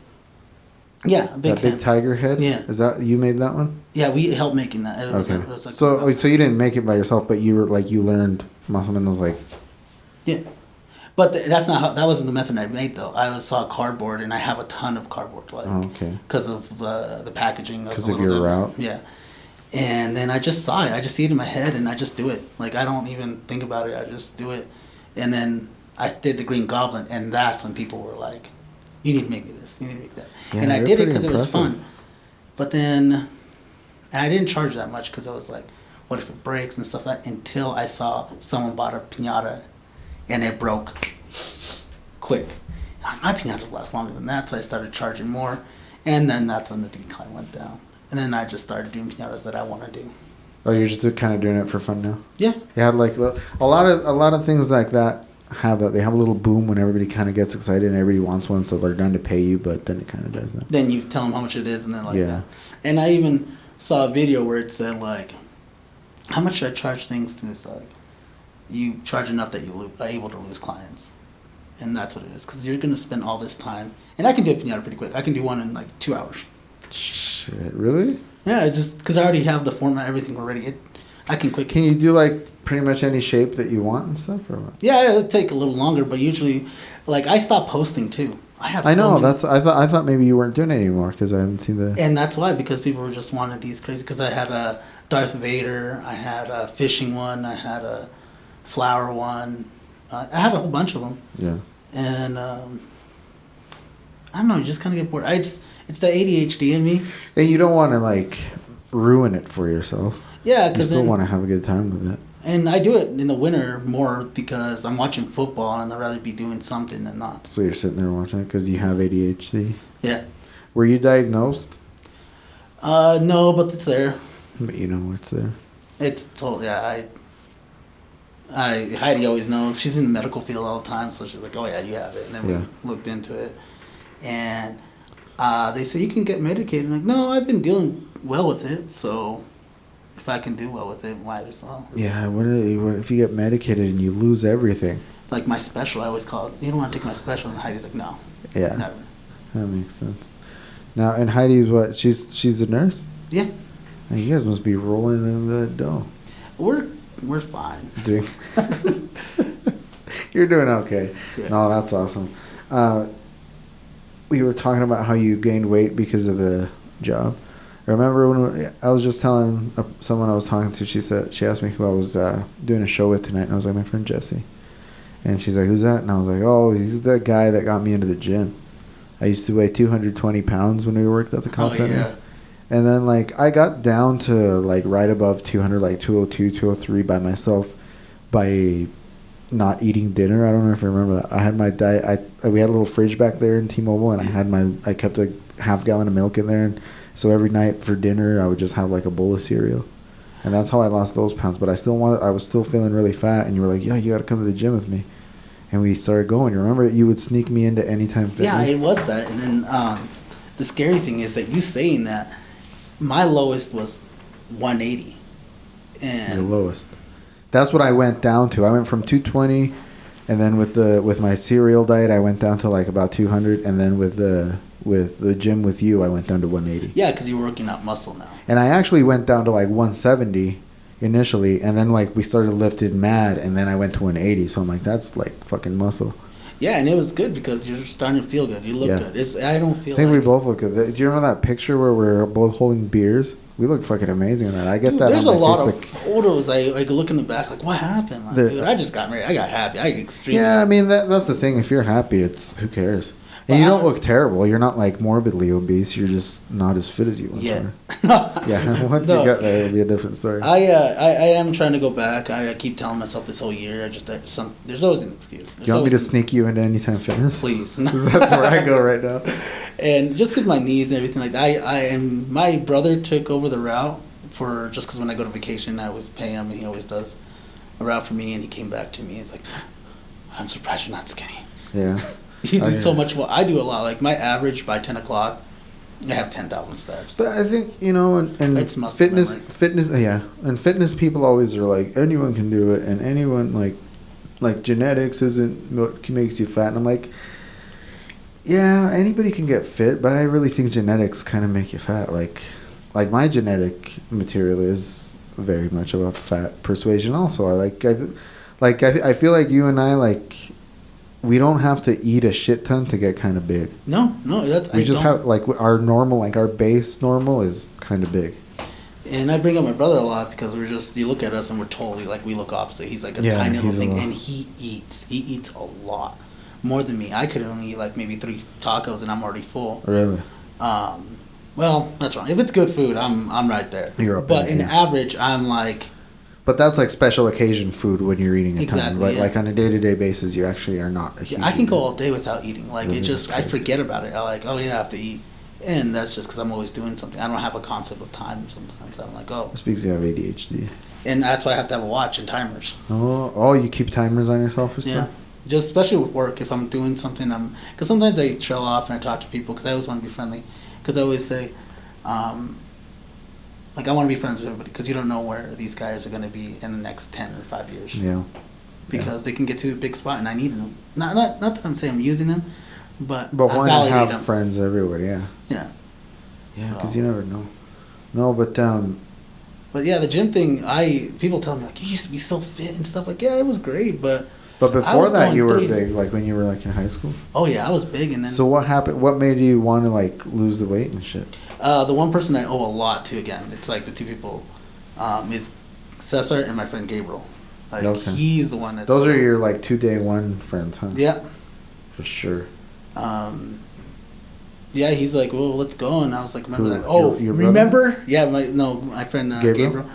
Yeah, a big tiger head. Yeah. Is that you made that one? Yeah, we helped making that. It was, okay. It was like so you didn't make it by yourself, but you were like you learned muscle man was like. Yeah, but that's not how. That wasn't the method I made though. I saw cardboard, and I have a ton of cardboard, like because of the packaging. Because of your route. Yeah, and then I just saw it. I just see it in my head, and I just do it. Like I don't even think about it. I just do it, and then I did the Green Goblin, and that's when people were like, "You need to make me this. You need to make that." Yeah, and I did it because it was fun. But then, and I didn't charge that much because I was like, "What if it breaks and stuff like that?" Until I saw someone bought a piñata, and it broke quick. My piñatas last longer than that, so I started charging more, and then that's when the decline went down. And then I just started doing piñatas that I want to do. Oh, you're just kind of doing it for fun now? Yeah. You had like a lot of things like that have that. They have a little boom when everybody kind of gets excited and everybody wants one, so they're done to pay you. But then it kind of does that. Then you tell them how much it is, and then that. And I even saw a video where it said like, how much should I charge things to this? Like, you charge enough that you are able to lose clients. And that's what it is. Because you're going to spend all this time. And I can do a piñata pretty quick. I can do one in like 2 hours. Shit, really? Yeah, it's just because I already have the format, everything already. I can quick. Can you do like pretty much any shape that you want and stuff? Or what? Yeah, it'll take a little longer. But usually, like, I stopped posting too. I know. I thought maybe you weren't doing it anymore because I haven't seen the... And that's why, because people were just wanting these crazy... Because I had a Darth Vader. I had a fishing one. I had a flower one. I had a whole bunch of them. Yeah. And I don't know, you just kind of get bored. It's the ADHD in me. And you don't want to like ruin it for yourself. Yeah, because you still want to have a good time with it. And I do it in the winter more because I'm watching football and I'd rather be doing something than not. So you're sitting there watching it because you have ADHD. Yeah. Were you diagnosed? No, but it's there. But you know what's there. It's totally. Yeah, Heidi always knows. She's in the medical field all the time, so she's like, "Oh yeah, you have it." And then we looked into it, and they said you can get medicated. I'm like, no, I've been dealing well with it, so if I can do well with it, might as well. Yeah, what if you get medicated and you lose everything? Like my special, I always call it. You don't want to take my special, and Heidi's like, no. Yeah, never. That makes sense. Now, and Heidi's what? She's a nurse. Yeah. And you guys must be rolling in the dough. We're fine. You're doing okay. Yeah. No, that's awesome. We were talking about how you gained weight because of the job. I remember when I was just telling someone I was talking to, she asked me who I was doing a show with tonight, and I was like, my friend Jesse. And she's like, who's that? And I was like, oh, he's the guy that got me into the gym. I used to weigh 220 pounds when we worked at the comp center. Yeah. And then, like, I got down to, like, right above 200, like 202, 203 by myself by not eating dinner. I don't know if you remember that. I had my diet. We had a little fridge back there in T-Mobile, and I kept a half gallon of milk in there. And so every night for dinner, I would just have, like, a bowl of cereal. And that's how I lost those pounds. But I was still feeling really fat. And you were like, yeah, you got to come to the gym with me. And we started going. You remember you would sneak me into Anytime Fitness? Yeah, it was that. And then the scary thing is that you saying that, my lowest was 180. And your lowest. That's what I went down to. I went from 220, and then with my cereal diet, I went down to like about 200, and then with the gym with you, I went down to 180. Yeah, because you were working out muscle now. And I actually went down to like 170 initially, and then like we started lifting mad, and then I went to 180. So I'm like, that's like fucking muscle. Yeah, and it was good because you're starting to feel good. You look good. I don't feel. I think we both look good. Do you remember that picture where we're both holding beers? We look fucking amazing in that. I get that on my Facebook. There's a lot of photos. I look in the back like, what happened? Like, dude, I just got married. I got happy. I extremely. Yeah, I mean that's the thing. If you're happy, who cares? And you don't look terrible. You're not like morbidly obese. You're just not as fit as you once were. Yeah. Once you get there, it'll be a different story. I am trying to go back. I keep telling myself this whole year. There's always an excuse. Do you want me to sneak you into Anytime Fitness? Please. Because that's where I go right now. And just because my knees and everything like that, my brother took over the route just because when I go to vacation, I always pay him, and he always does a route for me. And he came back to me. He's like, I'm surprised you're not skinny. Yeah. You do so much. Well, I do a lot. Like my average by 10 o'clock I have 10,000 steps. But I think, you know, and It's muscle memory. fitness, yeah, and fitness people always are like, anyone can do it, and anyone like genetics isn't what makes you fat, and I'm like, yeah, anybody can get fit, but I really think genetics kind of make you fat. Like my genetic material is very much of a fat persuasion. Also, I feel like you and I we don't have to eat a shit ton to get kind of big. No, that's we just have like our normal, like our base normal is kind of big. And I bring up my brother a lot because you look at us and we're totally like, we look opposite. He's like a tiny little thing, and he eats a lot. More than me. I could only eat like maybe 3 tacos and I'm already full. Really? Well, that's wrong. If it's good food, I'm right there. You're up. But in average, I'm like. But that's like special occasion food when you're eating a ton. But yeah. like on a day-to-day basis, you actually are not a huge I can go all day without eating. Like really, I forget about it. I like, oh yeah, I have to eat. And that's just because I'm always doing something. I don't have a concept of time sometimes. I'm like, oh. It's because you have ADHD. And that's why I have to have a watch and timers. Oh, you keep timers on yourself or stuff? Yeah. Just especially with work, if I'm doing something, because sometimes I trail off and I talk to people because I always want to be friendly. Because I always say, like, I want to be friends with everybody because you don't know where these guys are going to be in the next 10 or 5 years. Yeah. Because they can get to a big spot and I need them. Not that I'm saying I'm using them, but why not have them. friends everywhere? Yeah. Yeah. Yeah, because you never know. No, but But yeah, the gym thing. People tell me like, you used to be so fit and stuff. Like, yeah, it was great, but. But before that, you were big, like when you were like in high school. Oh yeah, I was big, and then. So what happened? What made you want to like lose the weight and shit? The one person I owe a lot to, again, it's like the 2 people, is Cesar and my friend Gabriel. Like, okay. He's the one that's... Those are your, like, 2 day one friends, huh? Yeah. For sure. Yeah, he's like, well, let's go. And I was like, remember that? Oh, your remember? Brother? Yeah, my friend Gabriel.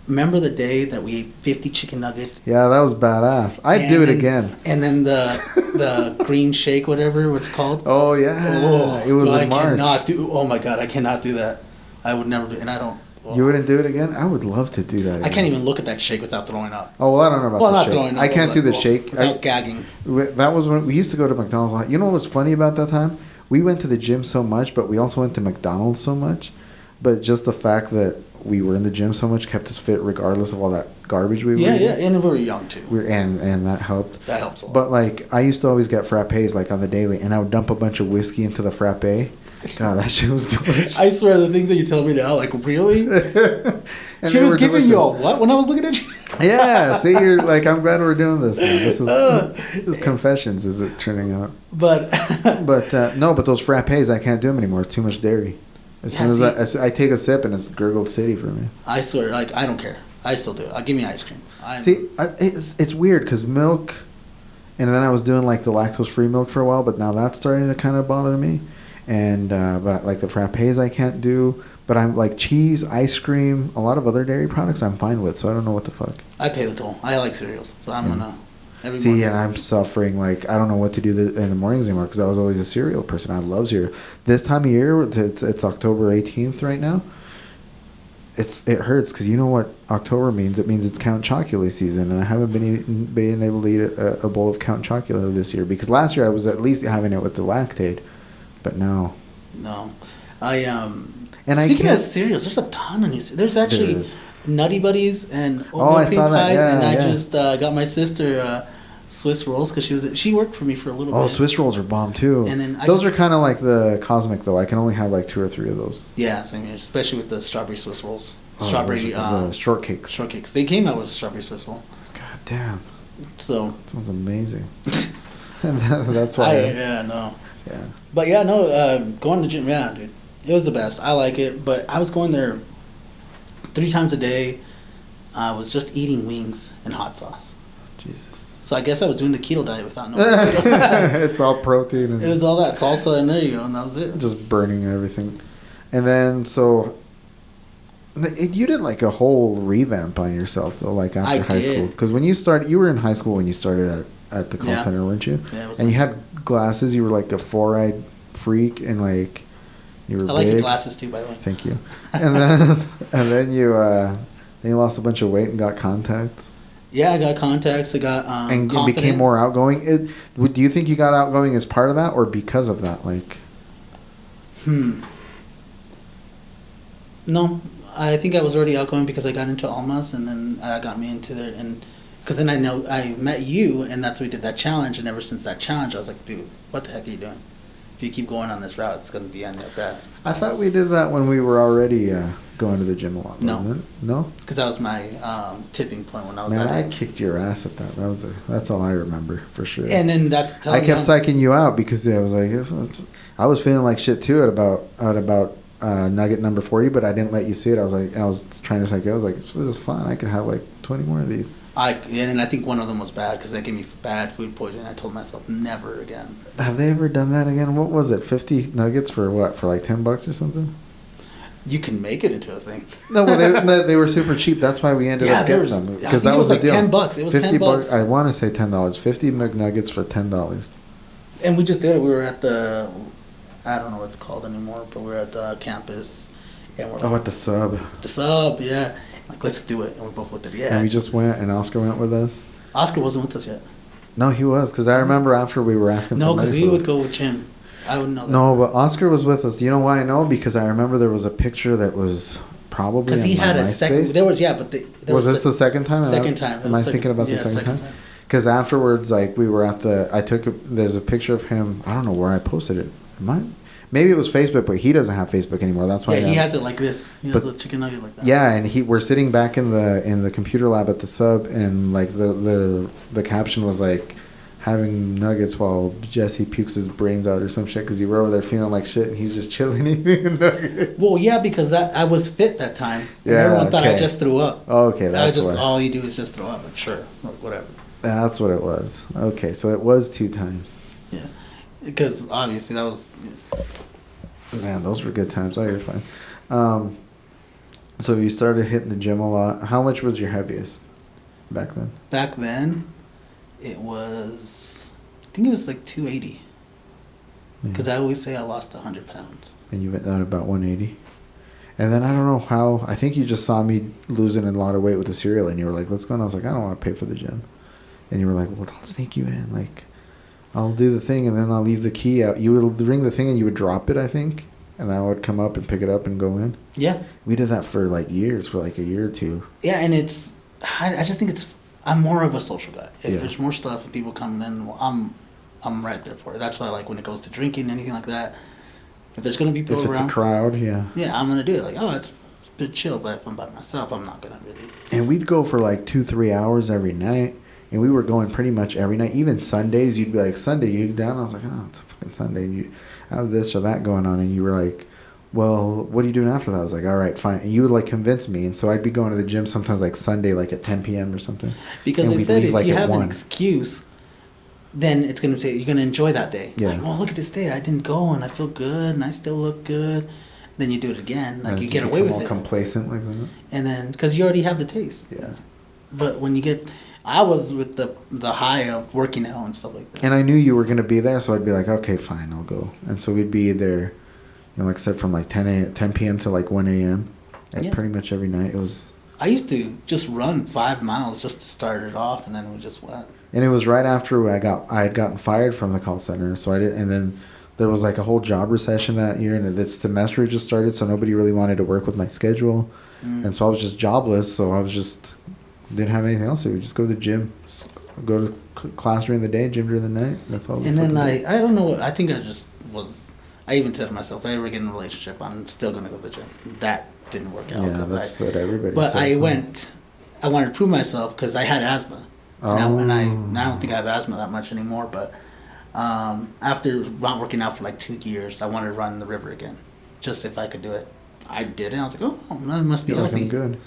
Remember the day that we ate 50 chicken nuggets? Yeah, that was badass. I'd do it again. And then the green shake, whatever it's called. Oh, yeah. It was in March. Oh, my God. I cannot do that. I would never do it. And I don't. Oh. You wouldn't do it again? I would love to do that again. I can't even look at that shake without throwing up. Oh, well, I don't know about the shake. Throwing up. I can't do the shake. Without gagging. That was when we used to go to McDonald's a lot. You know what's funny about that time? We went to the gym so much, but we also went to McDonald's so much. But just the fact that we were in the gym so much kept us fit regardless of all that garbage we were eating. Yeah, and we were young too. And that helped. That helps a lot. But like, I used to always get frappes like on the daily, and I would dump a bunch of whiskey into the frappe. God, that shit was delicious. I swear, the things that you tell me now, like, really? She was giving you a what when I was looking at you? Yeah, see, you're like, I'm glad we're doing this now. This is confessions, is it turning out? But no, but those frappes, I can't do them anymore. Too much dairy. As soon as I take a sip, and it's gurgled city for me. I swear, like, I don't care. I still do. Give me ice cream. It's weird because milk, and then I was doing like the lactose-free milk for a while, but now that's starting to kind of bother me. And but like the frappes I can't do, but I'm like cheese, ice cream, a lot of other dairy products I'm fine with, so I don't know what the fuck. I pay the toll. I like cereals, so I'm gonna. And I'm suffering. Like, I don't know what to do in the mornings anymore because I was always a cereal person. I love cereal. This time of year, it's October 18th right now. It hurts because you know what October means. It means it's Count Chocula season, and I haven't been able to eat a bowl of Count Chocula this year because last year I was at least having it with the Lactaid. But no. Speaking of cereals, there's a ton of new cereals. There's actually Nutty Buddies and oatmeal cream pies, I just got my sister Swiss rolls because she worked for me for a little bit. Oh, Swiss rolls are bomb too. And then those are kind of like the Cosmic though. I can only have like 2 or 3 of those. Yeah, same here, especially with the strawberry Swiss rolls. The shortcakes. Shortcakes. They came out with a strawberry Swiss roll. God damn. So sounds amazing. And that's why. Yeah. But yeah, no, going to the gym, yeah, dude. It was the best. I like it. But I was going there 3 times a day. I was just eating wings and hot sauce. Jesus. So I guess I was doing the keto diet without knowing. It's all protein. It was all that salsa, and there you go, and that was it. Just burning everything. And then, so... You did like a whole revamp on yourself, though, like after high school. Because when you started... You were in high school when you started at the call center, weren't you? Yeah, and you had glasses. You were like a 4-eyed freak, and like you were. I like your glasses too, by the way. Thank you. And then you lost a bunch of weight and got contacts. Yeah, I got contacts. I got and confident. Became more outgoing. Do you think you got outgoing as part of that or because of that? Like, No, I think I was already outgoing because I got into Almas, and then got me into there, and because then I met you, and that's when we did that challenge, and ever since that challenge, I was like, dude, what the heck are you doing? If you keep going on this route, it's gonna be ending up bad. I thought we did that when we were already going to the gym a lot. No, no, because that was my tipping point when I was. Man, I kicked your ass at that. That's all I remember for sure. And then I kept psyching you out because I was like, I was feeling like shit too at about nugget number 40, but I didn't let you see it. I was trying to psych you. I was like, this is fun. I could have like 20 more of these. And I think one of them was bad because they gave me bad food poisoning. I told myself never again. Have they ever done that again? What was it? 50 nuggets for what? For like $10 or something? You can make it into a thing. No, well, they were super cheap. That's why we ended up getting them because that was like the deal. $10. It was $10. I want to say $10. 50 McNuggets for $10. And we just did it. We were at the, I don't know what it's called anymore, but we were at the campus. And we're at the sub. The sub, yeah. Like, let's do it. And we both looked at it. Yeah. And we just went, and Oscar went with us. Oscar wasn't with us yet. No, he was, because I remember after we were asking. No, because we would go with Jim. I wouldn't know that. No, but Oscar was with us. You know why I know? Because I remember there was a picture that was probably because he had a second. There was was this the second time? Second time. Am I thinking about the second time? Because afterwards, like we were at there's a picture of him. I don't know where I posted it. Maybe it was Facebook, but he doesn't have Facebook anymore. That's why. Yeah, he has it like this. He has a chicken nugget like that. Yeah, and we're sitting back in the computer lab at the sub, and like the caption was like, having nuggets while Jesse pukes his brains out or some shit because you were over there feeling like shit and he's just chilling eating a nugget. Well, yeah, because I was fit that time. And yeah, everyone thought I just threw up. Oh, okay, that's why. All you do is just throw up. Like, sure, whatever. That's what it was. Okay, so it was 2 times. Yeah, because obviously that was. Man, those were good times. Oh, you're fine. So you started hitting the gym a lot. How much was your heaviest back then? Back then, it was, I think it was like 280. Because I always say I lost 100 pounds. And you went down about 180? And then I don't know how, I think you just saw me losing a lot of weight with the cereal and you were like, let's go. And I was like, I don't want to pay for the gym. And you were like, well, I'll sneak you in. Like, I'll do the thing and then I'll leave the key out. You would ring the thing and you would drop it, I think. And I would come up and pick it up and go in. Yeah. We did that for like years, for like a year or two. Yeah, and it's, I just think I'm more of a social guy. If there's more stuff and people come in, I'm right there for it. That's why, like, when it goes to drinking, anything like that, if there's going to be people around. If it's a crowd, yeah. Yeah, I'm going to do it. Like, it's a bit chill, but if I'm by myself, I'm not going to really. And we'd go for like 2-3 hours every night. And we were going pretty much every night. Even Sundays, you'd be like, Sunday, you down? I was like, oh, it's a fucking Sunday. And you have this or that going on. And you were like, well, what are you doing after that? I was like, all right, fine. And you would like convince me. And so I'd be going to the gym sometimes like Sunday, like at 10 p.m. or something. Because they said if you have an excuse, then it's going to say you're going to enjoy that day. Yeah. Like, well, look at this day. I didn't go and I feel good and I still look good. Then you do it again. Like, you get away with it. Complacent like that. And then, because you already have the taste. Yeah. But when you get... I was with the high of working out and stuff like that. And I knew you were going to be there, so I'd be like, okay, fine, I'll go. And so we'd be there, like I said, from like 10 p.m. to like 1 a.m. Pretty much every night. It was. I used to just run 5 miles just to start it off, and then we just went. And it was right after I had gotten fired from the call center, so I did. And then there was like a whole job recession that year, and this semester just started, so nobody really wanted to work with my schedule, and so I was just jobless. So I was just. Didn't have anything else to do. We just go to the gym, go to class during the day, gym during the night. That's all. And then I don't know. I think I just was. I even said to myself, if I ever get in a relationship, I'm still gonna go to the gym. That didn't work out. Yeah, that's what everybody. But says, I went. I wanted to prove myself because I had asthma. And I don't think I have asthma that much anymore. But after not working out for like 2 years, I wanted to run the river again, just if I could do it. I did it. I was like, oh, that must be healthy. Looking good.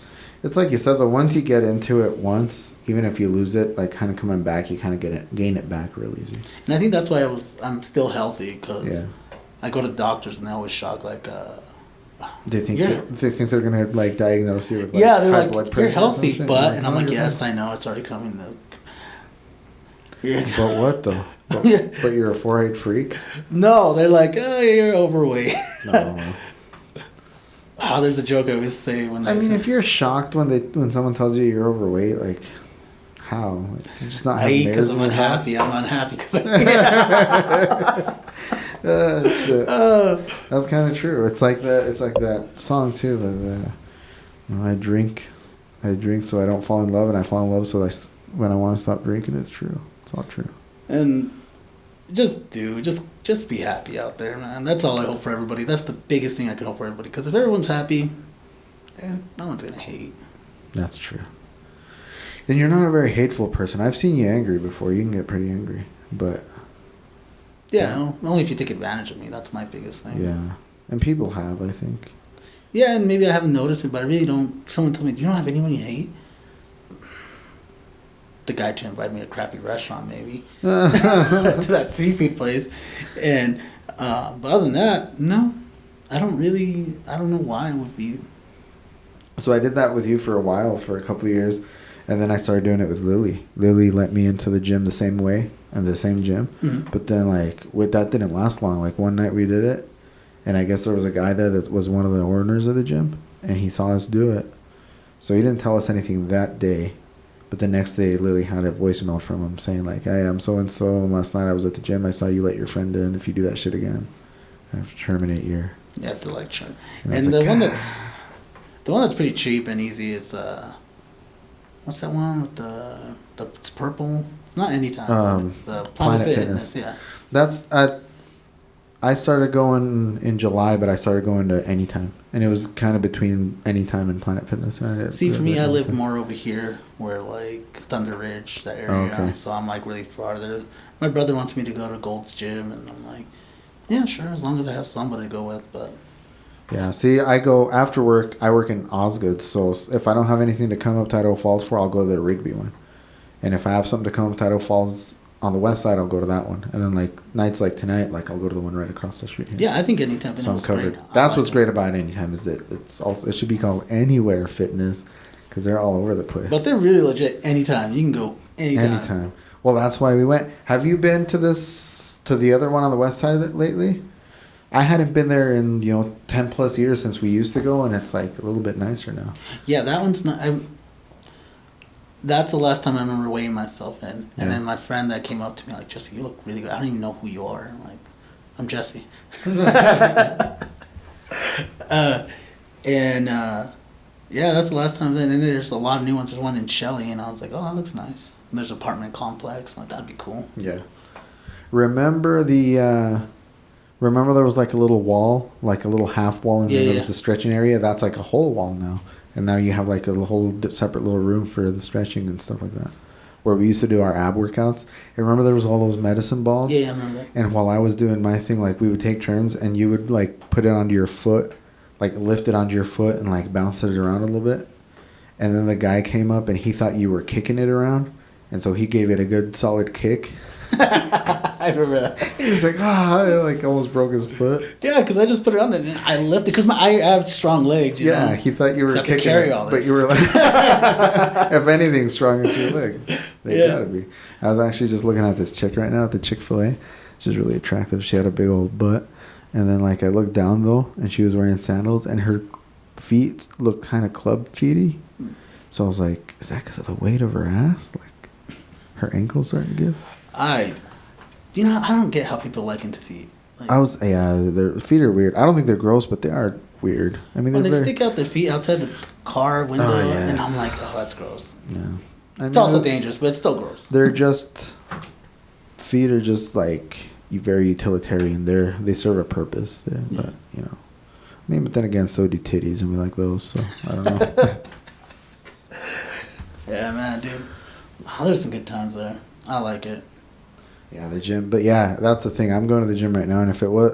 It's like you said, once you get into it once, even if you lose it, like kind of coming back, you kind of gain it back real easy. And I think that's why I'm still healthy because I go to the doctors and they always shock like. They think they're gonna like diagnose you with like high blood pressure. You're healthy, but and I'm like, yes, I know it's already coming. But what though? But you're a 4-8 freak. No, they're like, oh, you're overweight. No. Oh, there's a joke I always say when they if you're shocked when someone tells you you're overweight, like, how? Like, you're just not having because I'm unhappy. I'm unhappy because Shit. That's kind of true. It's like that. It's like that song too. I drink so I don't fall in love, and I fall in love so when I want to stop drinking. It's true. It's all true. And just be happy out there, man. That's all I hope for everybody. That's the biggest thing I can hope for everybody. Because if everyone's happy, no one's gonna hate. That's true. Then you're not a very hateful person. I've seen you angry before. You can get pretty angry, but yeah, only if you take advantage of me. That's my biggest thing. Yeah, and people have, I think. Yeah, and maybe I haven't noticed it, but I really don't. Someone told me, "You don't have anyone you hate." The guy to invite me to a crappy restaurant, maybe to that seafood place, and but other than that, no, I don't know why it would be. So I did that with you for a while, for a couple of years, and then I started doing it with Lily. Lily let me into the gym the same way, and the same gym, but then that didn't last long. Like one night we did it, and I guess there was a guy there that was one of the owners of the gym, and he saw us do it, so he didn't tell us anything that day. But the next day, Lily had a voicemail from him saying, like, "Hey, I'm so-and-so, and last night I was at the gym. I saw you let your friend in. If you do that shit again, I have to terminate your..." You have to, And the one that's pretty cheap and easy is, what's that one with it's purple? It's not Anytime. It's the Planet Fitness. Yeah. That's, I started going in July, but I started going to Anytime. And it was kind of between Anytime and Planet Fitness. See, for me, I live more over here, where Thunder Ridge, that area. Oh, okay. So I'm really farther. My brother wants me to go to Gold's Gym, and I'm like, yeah, sure, as long as I have somebody to go with. But yeah, see, I go after work. I work in Osgood, so if I don't have anything to come up to Idaho Falls for, I'll go to the Rigby one. And if I have something to come up to Idaho Falls on the west side, I'll go to that one. And then nights like tonight, I'll go to the one right across the street here. Yeah, I think Anytime. So I'm covered. Great. That's what's great about Anytime is that it should be called Anywhere Fitness, because they're all over the place. But they're really legit. Anytime you can go anytime. Anytime. Well, that's why we went. Have you been to the other one on the west side lately? I hadn't been there in 10 plus years since we used to go, and it's a little bit nicer now. Yeah, that one's not. That's the last time I remember weighing myself in. And then my friend that came up to me Jesse, you look really good. I don't even know who you are. I'm like, I'm Jesse. Yeah, that's the last time. And then there's a lot of new ones. There's one in Shelley, and I was like, oh, that looks nice. And there's an apartment complex. I'm like, that'd be cool. Yeah. Remember there was a little wall, a little half wall, and then there was the stretching area. That's a whole wall now. And now you have a whole separate little room for the stretching and stuff like that. Where we used to do our ab workouts. And remember there was all those medicine balls? Yeah, I remember. And while I was doing my thing, we would take turns, and you would put it onto your foot, lift it onto your foot and bounce it around a little bit. And then the guy came up and he thought you were kicking it around. And so he gave it a good solid kick. I remember that. He was like, almost broke his foot. Yeah, because I just put it on there and I lifted because I have strong legs. You know? He thought you were kicking carry all this. But you were if anything, strong, it's your legs. They gotta be. I was actually just looking at this chick right now at the Chick-fil-A. She's really attractive. She had a big old butt. And then I looked down though, and she was wearing sandals, and her feet looked kind of club feety. So I was like, is that because of the weight of her ass? Her ankles starting to give? I don't get how people into feet. Their feet are weird. I don't think they're gross, but they are weird. I mean, they stick out their feet outside the car window, and I'm like, oh, that's gross. Yeah. It's also dangerous, but it's still gross. Feet are just very utilitarian. They serve a purpose. But but then again, so do titties, and we like those. So I don't know. Yeah, man, dude. Oh, there's some good times there. I like it. Yeah, the gym. But yeah, that's the thing. I'm going to the gym right now, and if it was,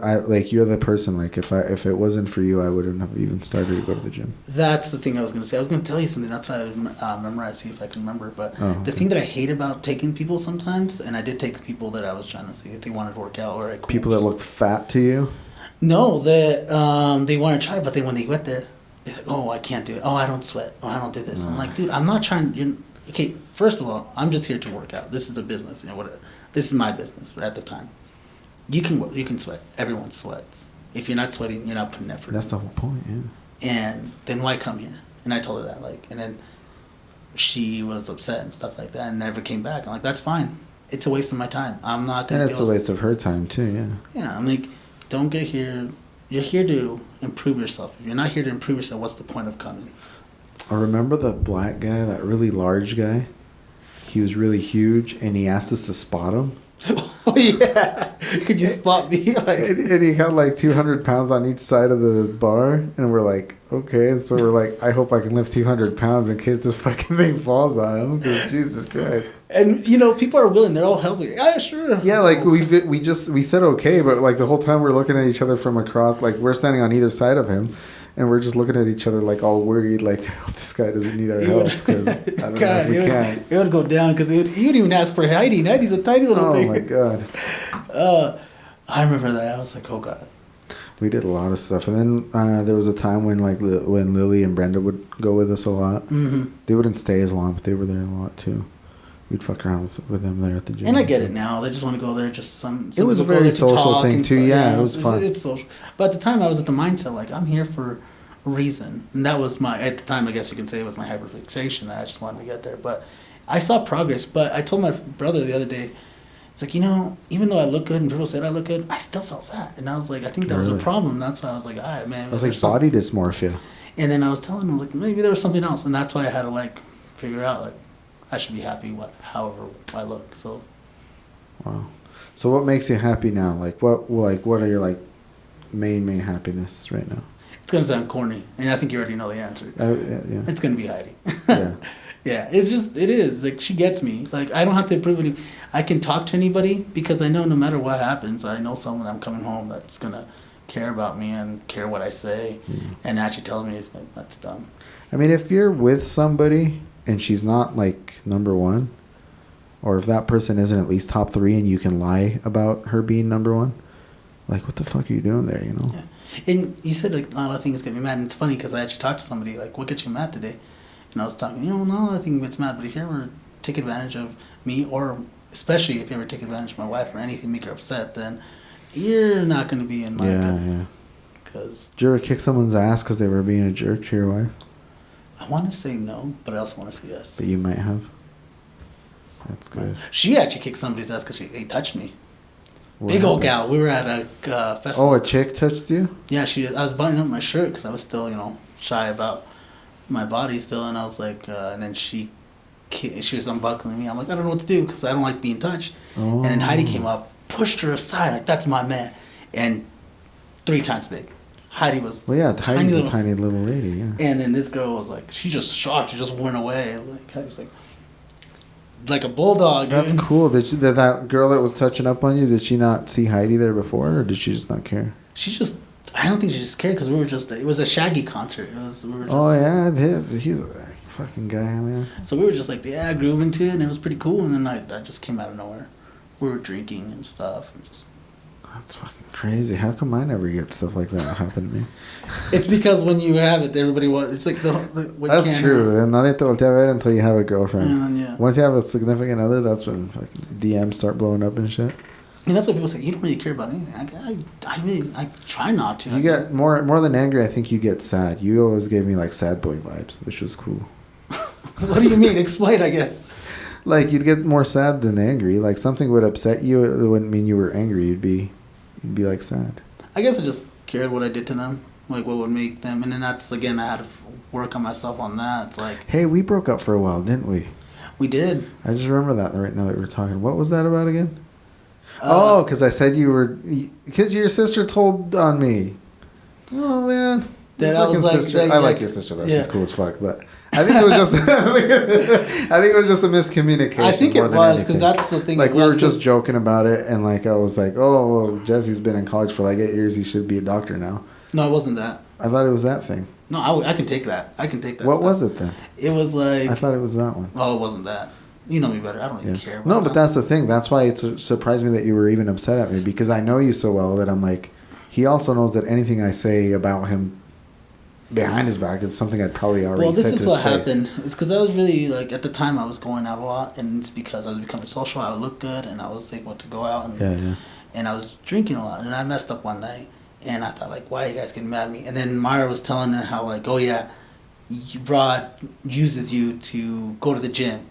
you're the person. If it wasn't for you, I wouldn't have even started to go to the gym. That's the thing I was going to say. I was going to tell you something. That's why I memorized, see if I can remember. But the thing that I hate about taking people sometimes, and I did take the people that I was trying to see if they wanted to work out or people that looked fat to you. No, that they want to try, but then when they went there, they're like, oh, I can't do it. Oh, I don't sweat. Oh, I don't do this. I'm like, dude, I'm not trying. Okay, first of all, I'm just here to work out. This is a business, whatever. This is my business at the time. You can sweat. Everyone sweats. If you're not sweating, you're not putting effort. That's the whole point, yeah. And then why come here? And I told her that, and then she was upset and stuff like that and never came back. I'm like, that's fine. it's a waste of my time. I'm not gonna. And it's a waste of her time too. Yeah. Yeah, I'm like, don't get here. You're here to improve yourself. If you're not here to improve yourself, what's the point of coming? I remember the black guy, that really large guy. He was really huge, and he asked us to spot him. Oh yeah, could you spot me? Like, and he had like 200 pounds on each side of the bar, and we're like, okay. And so we're like, I hope I can lift 200 pounds in case this fucking thing falls on him. Because Jesus Christ. And you know, people are willing; they're all helping. Yeah, sure. Yeah, like we said okay, but like the whole time we're looking at each other from across, like we're standing on either side of him. And we're just looking at each other like all worried, like, I hope this guy doesn't need our help because I don't know if we can. It would go down because he would even ask for Heidi. And Heidi's a tiny little thing. Oh, my God. I remember that. I was like, oh, God. We did a lot of stuff. And then there was a time when, like, when Lily and Brenda would go with us a lot. Mm-hmm. They wouldn't stay as long, but they were there a lot, too. We'd fuck around with them there at the gym. And I get it now. They just want to go there. Just some. It was a very social thing, too. Yeah, it was fun. It's social. But at the time, I was at the mindset, like, I'm here for a reason. And that was at the time, I guess you can say it was my hyperfixation that I just wanted to get there. But I saw progress. But I told my brother the other day, it's like, you know, even though I look good and people said I look good, I still felt fat. And I was like, I think that was a problem. That's why I was like, all right, man. It was like body dysmorphia. And then I was telling him, like, maybe there was something else. And that's why I had to, like, figure out, like, I should be happy however I look. So. Wow. So what makes you happy now? What are your, like, main happiness right now? It's going to sound corny. And I think you already know the answer. Yeah. It's going to be Heidi. Yeah. Yeah, it is. Like, she gets me. Like, I don't have to prove any. I can talk to anybody because I know no matter what happens, I know someone I'm coming home that's going to care about me and care what I say and actually tell me if that's dumb. I mean, if you're with somebody and she's not, like, number one, or if that person isn't at least top 3 and you can lie about her being number 1, like, what the fuck are you doing there, you know? Yeah. And you said, like, a lot of things get me mad. And it's funny because I actually talked to somebody, like, what gets you mad today? And I was talking, not a thing gets mad, but if you ever take advantage of me, or especially if you ever take advantage of my wife or anything, make her upset, then you're not going to be in my Yeah. Because did you ever kick someone's ass because they were being a jerk to your wife? I want to say no, but I also want to say yes. But you might have. That's good. She actually kicked somebody's ass because they touched me. Big old gal. We were at a festival. Oh, a chick touched you? Yeah, I was buttoning up my shirt because I was still, shy about my body still, and I was like, and then she was unbuckling me. I'm like, I don't know what to do because I don't like being touched. Oh. And then Heidi came up, pushed her aside, like, that's my man, and 3 times big. Heidi was. Well, yeah, Heidi's a tiny little lady. Yeah. And then this girl was like, she just shocked, she just went away. Like Heidi's like a bulldog. That's dude. cool. Did that girl that was touching up on you? Did she not see Heidi there before, or did she just not care? I don't think she just cared because it was a Shaggy concert. Oh yeah, he's a fucking guy, man. So we were just like, yeah, grooving to it, and it was pretty cool. And then I just came out of nowhere. We were drinking and stuff. And that's fucking crazy. How come I never get stuff like that happen to me? It's because when you have it, everybody wants. It's like that's true. And nadie te voltea a ver until you have a girlfriend. And then, yeah. Once you have a significant other, that's when fucking DMs start blowing up and shit. And that's what people say. You don't really care about anything. I try not to. You get more than angry. I think you get sad. You always gave me like sad boy vibes, which was cool. What do you mean? Explain, I guess. Like you'd get more sad than angry. Like something would upset you. It wouldn't mean you were angry. You'd be like sad. I guess I just cared what I did to them, like what would make them, and then that's again I had to work on myself on that. It's like, hey, we broke up for a while, didn't we? We did. I just remember that right now that we were talking. What was that about again? Because I said because your sister told on me. Oh man, that I was like, sister. I like your sister though. Yeah. She's cool as fuck, but I think it was just a miscommunication. I think it was because that's the thing. Like we were just joking about it, and like I was like, oh well, Jesse's been in college for like 8 years. He should be a doctor now. No, it wasn't that. I thought it was that thing. No, I can take that. I can take that. What was it then? It was like I thought it was that one. Oh, it wasn't that. You know me better. I don't even care. No, but that's the thing. That's why it surprised me that you were even upset at me because I know you so well that I'm like, he also knows that anything I say about him behind his back is something I'd probably already said to his face. Well, this is what happened. It's because I was really, like, at the time I was going out a lot, and it's because I was becoming social. I would look good, and I was able to go out. And I was drinking a lot, and I messed up one night, and I thought, like, why are you guys getting mad at me? And then Myra was telling her how, like, oh, yeah, Rod uses you to go to the gym.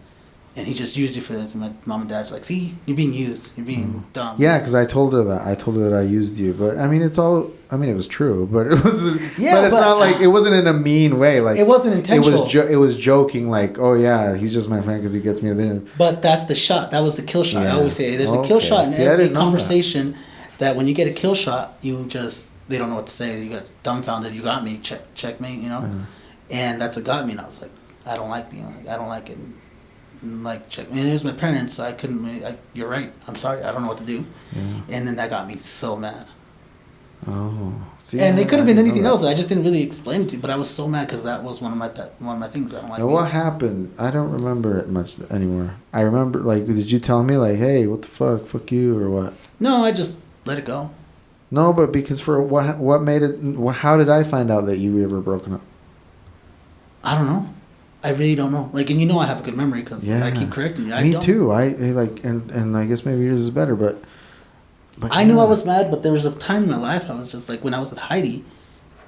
and he just used you for this. And my mom and dad's like, see, you're being used. You're being dumb. Yeah, because I told her that. I told her that I used you. But, I mean, it was true. But it was... Yeah, but it's not like... It wasn't in a mean way. Like it wasn't intentional. It was joking like, oh, yeah, he's just my friend because he gets me a dinner. But that's the shot. That was the kill shot. Yeah. I always say there's a kill shot in every conversation that when you get a kill shot, you just... They don't know what to say. You got dumbfounded. You got me. Checkmate, you know? Mm-hmm. And that's what got me. And I was like, I don't like being like... I don't like it. Like, check. I mean, it was my parents. So I couldn't... you're right. I'm sorry. I don't know what to do. Yeah. And then that got me so mad. Oh. See, and it could have been anything else. I just didn't really explain it to you. But I was so mad because that was one of my things. I don't like. And what happened? I don't remember it much anymore. I remember, like, did you tell me, like, hey, what the fuck you, or what? No, I just let it go. No, but because for what made it? How did I find out that you were broken up? I don't know. I really don't know. Like, and you know, I have a good memory because I keep correcting you. Me too. I like, and I guess maybe yours is better, but I knew I was mad, but there was a time in my life I was just like, when I was with Heidi,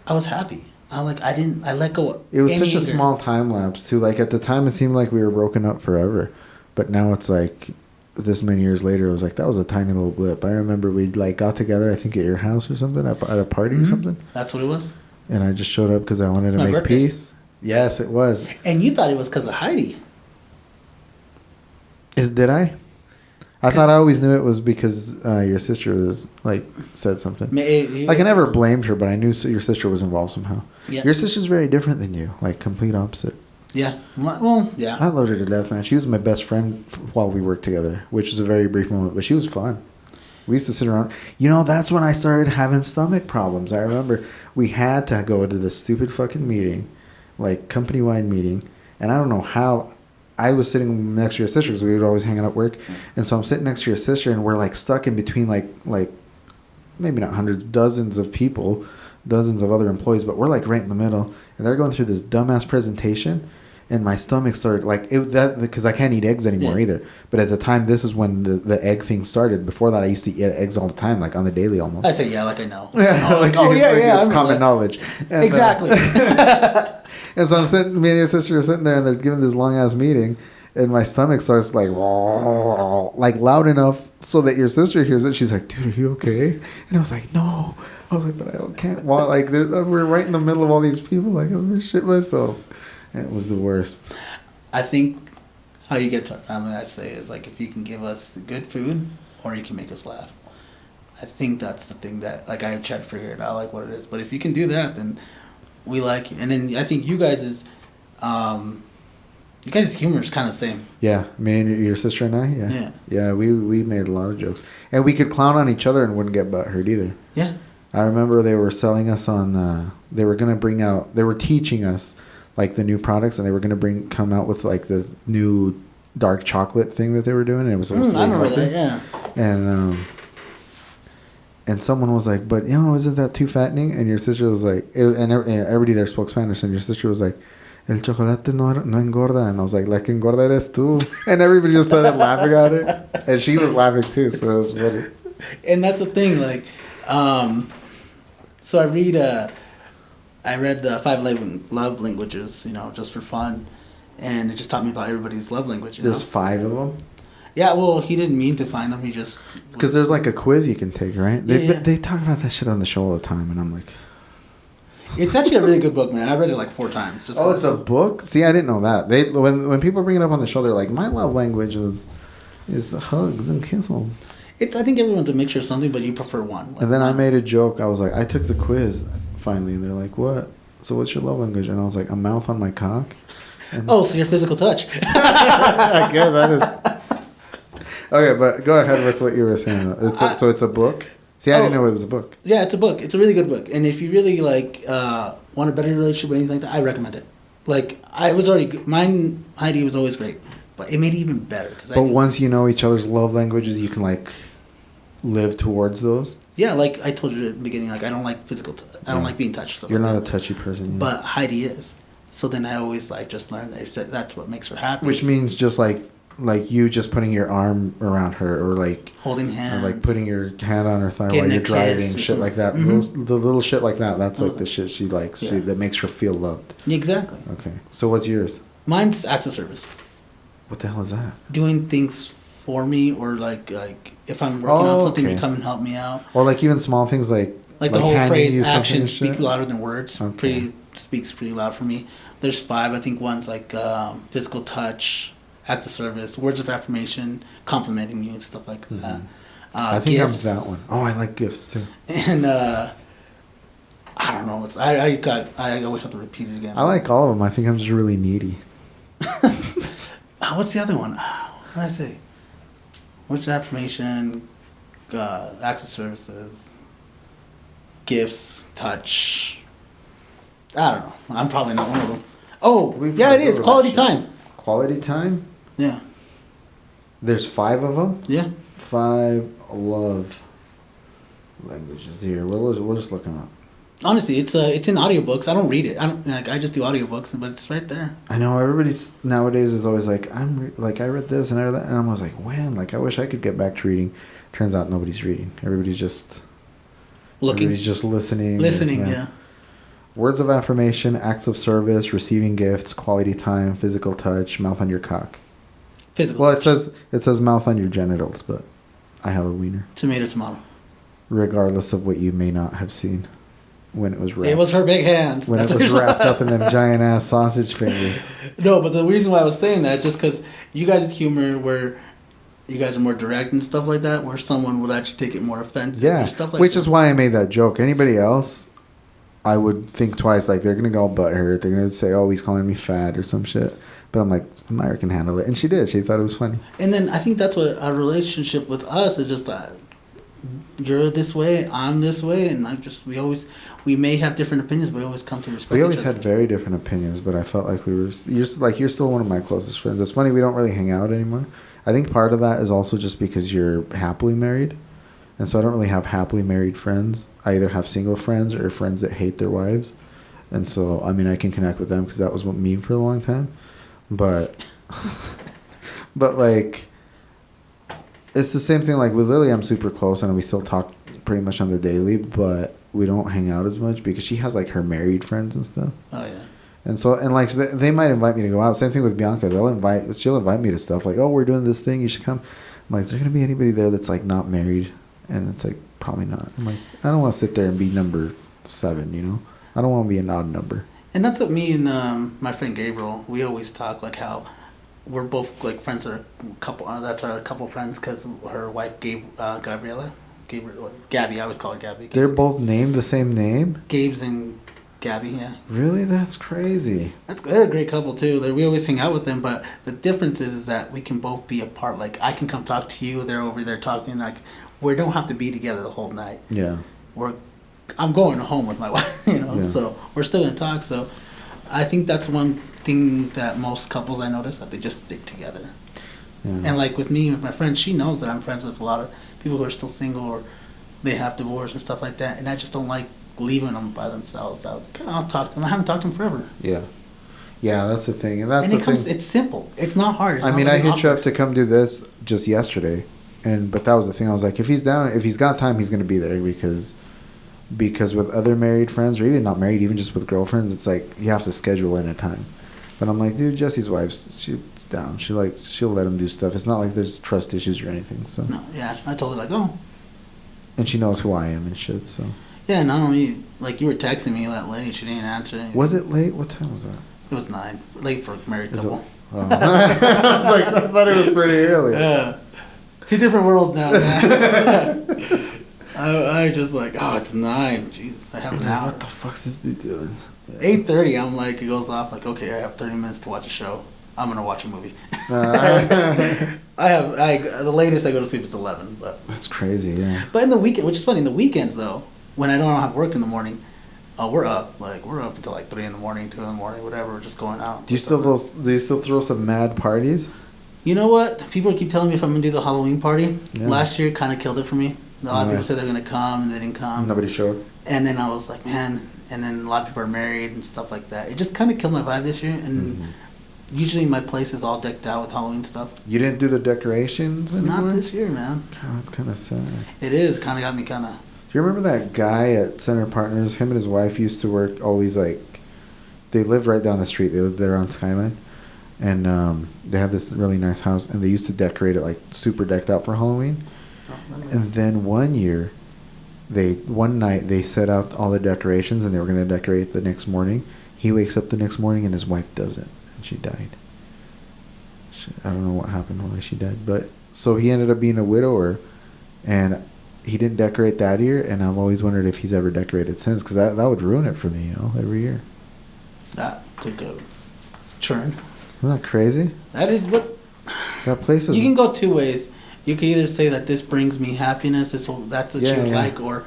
I was happy. I let go. It was such a small time lapse too. Like at the time, it seemed like we were broken up forever, but now it's like this many years later. It was like that was a tiny little blip. I remember we like got together, I think at your house or something, at a party or something. That's what it was. And I just showed up because I wanted to make peace. Yes, it was. And you thought it was because of Heidi. Did I? I thought I always knew it was because your sister was like said something. Like I never blamed her, but I knew your sister was involved somehow. Yeah. Your sister's very different than you, like complete opposite. Yeah. Well, yeah. I loved her to death, man. She was my best friend while we worked together, which was a very brief moment, but she was fun. We used to sit around. You know, that's when I started having stomach problems. I remember we had to go to this stupid fucking meeting, like company-wide meeting, and I don't know how. I was sitting next to your sister because we would always hang out at work, and so I'm sitting next to your sister, and we're like stuck in between like maybe not hundreds, dozens of people, dozens of other employees, but we're like right in the middle, and they're going through this dumbass presentation, and my stomach started like because I can't eat eggs anymore either. But at the time, this is when the egg thing started. Before that, I used to eat eggs all the time, like on the daily almost. I say yeah, like I know. Yeah, like it's common knowledge. And, exactly. And so me and your sister are sitting there, and they're giving this long ass meeting, and my stomach starts like loud enough so that your sister hears it. She's like, "Dude, are you okay?" And I was like, "No." I was like, "But I can't." Well, like we're right in the middle of all these people. Like I'm gonna shit myself. It was the worst. I think how you get to our family, I say, is like if you can give us good food or you can make us laugh. I think that's the thing that like I tried to figure it out, like what it is. But if you can do that, then we like you. And then I think you guys' humor is kind of the same. Yeah, me and your sister and I. Yeah. We made a lot of jokes, and we could clown on each other and wouldn't get butthurt either. Yeah. I remember they were selling us on. They were teaching us like the new products, and they were going to come out with like the new dark chocolate thing that they were doing, and it was supposed to be I remember that, yeah. And someone was like, "But isn't that too fattening?" And your sister was like, and everybody there spoke Spanish, and your sister was like, "El chocolate no engorda," and I was like, "La que engorda eres tú," and everybody just started laughing at it, and she was laughing too, so it was funny. And that's the thing, like, so I read the 5 love languages, just for fun, and it just taught me about everybody's love language. There's 5 of them? Yeah, well, he didn't mean to find them. He just... Because there's like a quiz you can take, right? They talk about that shit on the show all the time, and I'm like... It's actually a really good book, man. I read it like 4 times. It's a book? See, I didn't know that. When people bring it up on the show, they're like, my love language is hugs and kisses. I think everyone's a mixture of something, but you prefer one. Like, and then I made a joke. I was like, I took the quiz finally, and they're like, what? So what's your love language? And I was like, a mouth on my cock. And so your physical touch. I guess that is... Okay, but go ahead with what you were saying. So it's a book? See, I didn't know it was a book. Yeah, it's a book. It's a really good book. And if you really want a better relationship or anything like that, I recommend it. Like, I was already... Mine, Heidi, was always great. But it made it even better. But once you know each other's love languages, you can, like, live towards those? Yeah, like I told you at the beginning, like, I don't like physical... I don't like being touched. You're not a touchy person. Yeah. But Heidi is. So then I always, like, just learned that that's what makes her happy. Which means just, like you just putting your arm around her, or like holding hands, or like putting your hand on her thigh while you're driving, shit like that. Mm-hmm. The little shit like that. That's like the shit she likes. That makes her feel loved. Exactly. Okay, so what's yours? Mine's acts of service. What the hell is that? Doing things for me, or like if I'm working on something, you come and help me out. Or like even small things like the whole phrase "actions speak shit? louder than words." Okay. Speaks pretty loud for me. There's 5. I think one's like physical touch, acts of service, words of affirmation, complimenting me and stuff like that. I think gifts. that was that one. Oh, I like gifts too. And I don't know. I always have to repeat it again. I like all of them. I think I'm just really needy. What's the other one? What did I say? Words of affirmation, acts of services, gifts, touch. I don't know. I'm probably not one of them. Oh, yeah, it is. Quality time. Quality time? Yeah. There's 5 of them? Yeah. 5 love languages here. We'll just look them up. Honestly, it's in audiobooks. I don't read it. I just do audiobooks, but it's right there. I know everybody's nowadays is always like I read this and I read that, and I was like, when? Like I wish I could get back to reading. Turns out nobody's reading. Everybody's just looking. Everybody's just listening. Listening, yeah. Words of affirmation, acts of service, receiving gifts, quality time, physical touch, mouth on your cock. Physical. Well, it says mouth on your genitals, but I have a wiener. Tomato. Regardless of what you may not have seen. When it was wrapped. It was her big hands. When it was wrapped up in them giant ass sausage fingers. No, but the reason why I was saying that is just because you guys' humor, where you guys are more direct and stuff like that, where someone would actually take it more offensive. Yeah, or stuff like which that. is why I made that joke. Anybody else, I would think twice. Like they're gonna go all butthurt. They're gonna say, "Oh, he's calling me fat" or some shit. But I'm like, Myra can handle it, and she did. She thought it was funny. And then I think that's what our relationship with us is just that. You're this way, I'm this way, and we may have different opinions, but we always come to respect each other. We always had very different opinions, but I felt like you're still one of my closest friends. It's funny we don't really hang out anymore. I think part of that is also just because you're happily married, and so I don't really have happily married friends. I either have single friends or friends that hate their wives, and so I mean I can connect with them because that was me for a long time, but like. It's the same thing. Like with Lily, I'm super close, and we still talk pretty much on the daily, but we don't hang out as much because she has like her married friends and stuff. Oh yeah. And so, and like they might invite me to go out. Same thing with Bianca. She'll invite me to stuff like, oh, we're doing this thing. You should come. I'm like, is there gonna be anybody there that's like not married? And it's like probably not. I'm like, I don't want to sit there and be number 7. You know, I don't want to be an odd number. And that's what me and my friend Gabriel, we always talk like how. We're both like friends that are a couple. That's our couple friends because her wife Gabby. I always call her Gabby. They're both named the same name. Gabe's and Gabby, yeah. Really, that's crazy. They're a great couple too. We always hang out with them, but the difference is that we can both be apart. Like I can come talk to you. They're over there talking. Like we don't have to be together the whole night. Yeah. I'm going home with my wife. Yeah. So we're still gonna talk. So I think that's one thing that most couples I notice that they just stick together. Yeah. And like with me, with my friend, she knows that I'm friends with a lot of people who are still single or they have divorce and stuff like that, and I just don't like leaving them by themselves. I was like, I'll talk to them. I haven't talked to them forever. Yeah. Yeah, that's the thing. It's simple. It's not hard. I hit you up to come do this just yesterday, but that was the thing. I was like, if he's got time, he's going to be there because with other married friends, or even not married, even just with girlfriends, it's like you have to schedule in a time. But I'm like, dude, Jesse's wife's she's down. She'll let him do stuff. It's not like there's trust issues or anything. So no, yeah, I told her like, oh. And she knows who I am and shit. So. Yeah, not only like you were texting me that late, she didn't answer anything. Was it late? What time was that? It was 9. Late for a married couple. I was like, I thought it was pretty early. Yeah. 2 different worlds now, man. I just like, oh, it's 9. Jeez, I have an hour. What the fuck is this dude doing? Yeah. 8:30, I'm like, it goes off like, okay, I have 30 minutes to watch a show. I'm gonna watch a movie. The latest I go to sleep is 11. But that's crazy, yeah. But in the weekend, which is funny, in the weekends though, when I don't have work in the morning, we're up until like 3 in the morning, 2 in the morning, whatever. We're just going out. Do you still throw some mad parties? You know what? People keep telling me if I'm gonna do the Halloween party. Yeah. Last year kind of killed it for me. A lot of people said they're gonna come and they didn't come. Nobody showed. And then I was like, man. And then a lot of people are married and stuff like that. It just kind of killed my vibe this year. And usually my place is all decked out with Halloween stuff. You didn't do the decorations anymore? Not this year, man. God, that's kind of sad. It is. Kind of got me kind of... Do you remember that guy at Center Partners? Him and his wife used to work always like... They lived right down the street. They lived there on Skyline. and they had this really nice house, and they used to decorate it like super decked out for Halloween. And then one night they set out all the decorations, and they were going to decorate the next morning. He wakes up the next morning, and his wife doesn't, and she died. I don't know what happened, why she died, but so he ended up being a widower, and he didn't decorate that year. And I've always wondered if he's ever decorated since, because that would ruin it for me, every year. That took a turn. Isn't that crazy? That is what. That place is. You can go two ways. You can either say that this brings me happiness, that's what you like, or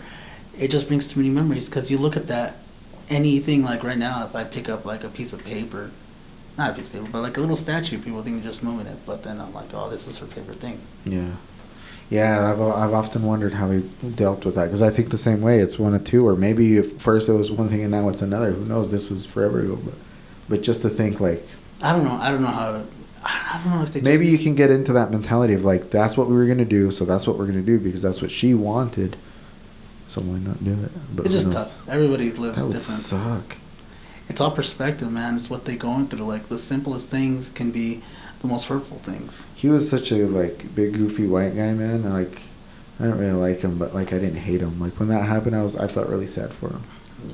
it just brings too many memories. Because you look at that, anything like right now, if I pick up like a piece of paper, not a piece of paper, but like a little statue, people think you're just moving it. But then I'm like, oh, this is her favorite thing. Yeah. Yeah, I've often wondered how he dealt with that, because I think the same way. It's one of two, or maybe if first it was one thing and now it's another. Who knows? This was forever ago, but just to think like. I don't know how. I don't know if they. Maybe you can get into that mentality of like, that's what we were gonna do, so that's what we're gonna do because that's what she wanted. So why not do it? But it's just tough. Everybody lives that would different. Suck. It's all perspective, man. It's what they're going through. Like the simplest things can be the most hurtful things. He was such a like big goofy white guy, man. I don't really like him, but like I didn't hate him. Like when that happened, I felt really sad for him. Yeah.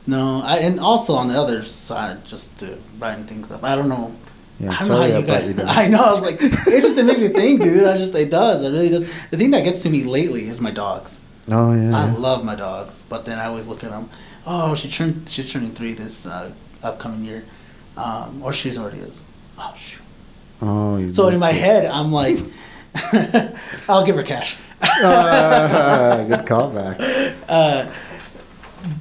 No, and also on the other side, just to brighten things up. I don't know. Yeah, I don't know how you guys. I know. I was like, it makes me think, dude. It does. It really does. The thing that gets to me lately is my dogs. Oh yeah. I love my dogs, but then I always look at them. Oh, she's turning 3 this upcoming year, or she's already is. Oh shoot. Oh. So in my head, I'm like, I'll give her cash. Good callback.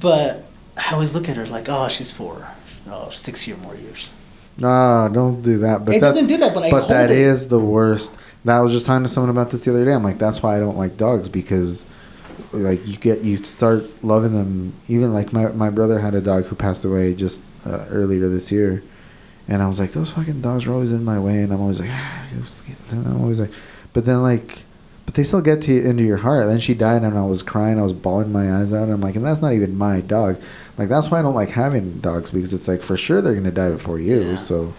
But I always look at her like, oh, she's 4. Oh, 6 more years. No, don't do that. But it doesn't do that, but that is the worst. I was just talking to someone about this the other day. I'm like, that's why I don't like dogs, because like you start loving them. Even like my brother had a dog who passed away just earlier this year, and I was like, those fucking dogs are always in my way, and I'm always like, but then like, but they still get to you, into your heart. Then she died, and I was crying. I was bawling my eyes out. And I'm like, and that's not even my dog. Like, that's why I don't like having dogs, because it's like, for sure they're going to die before you, yeah. So.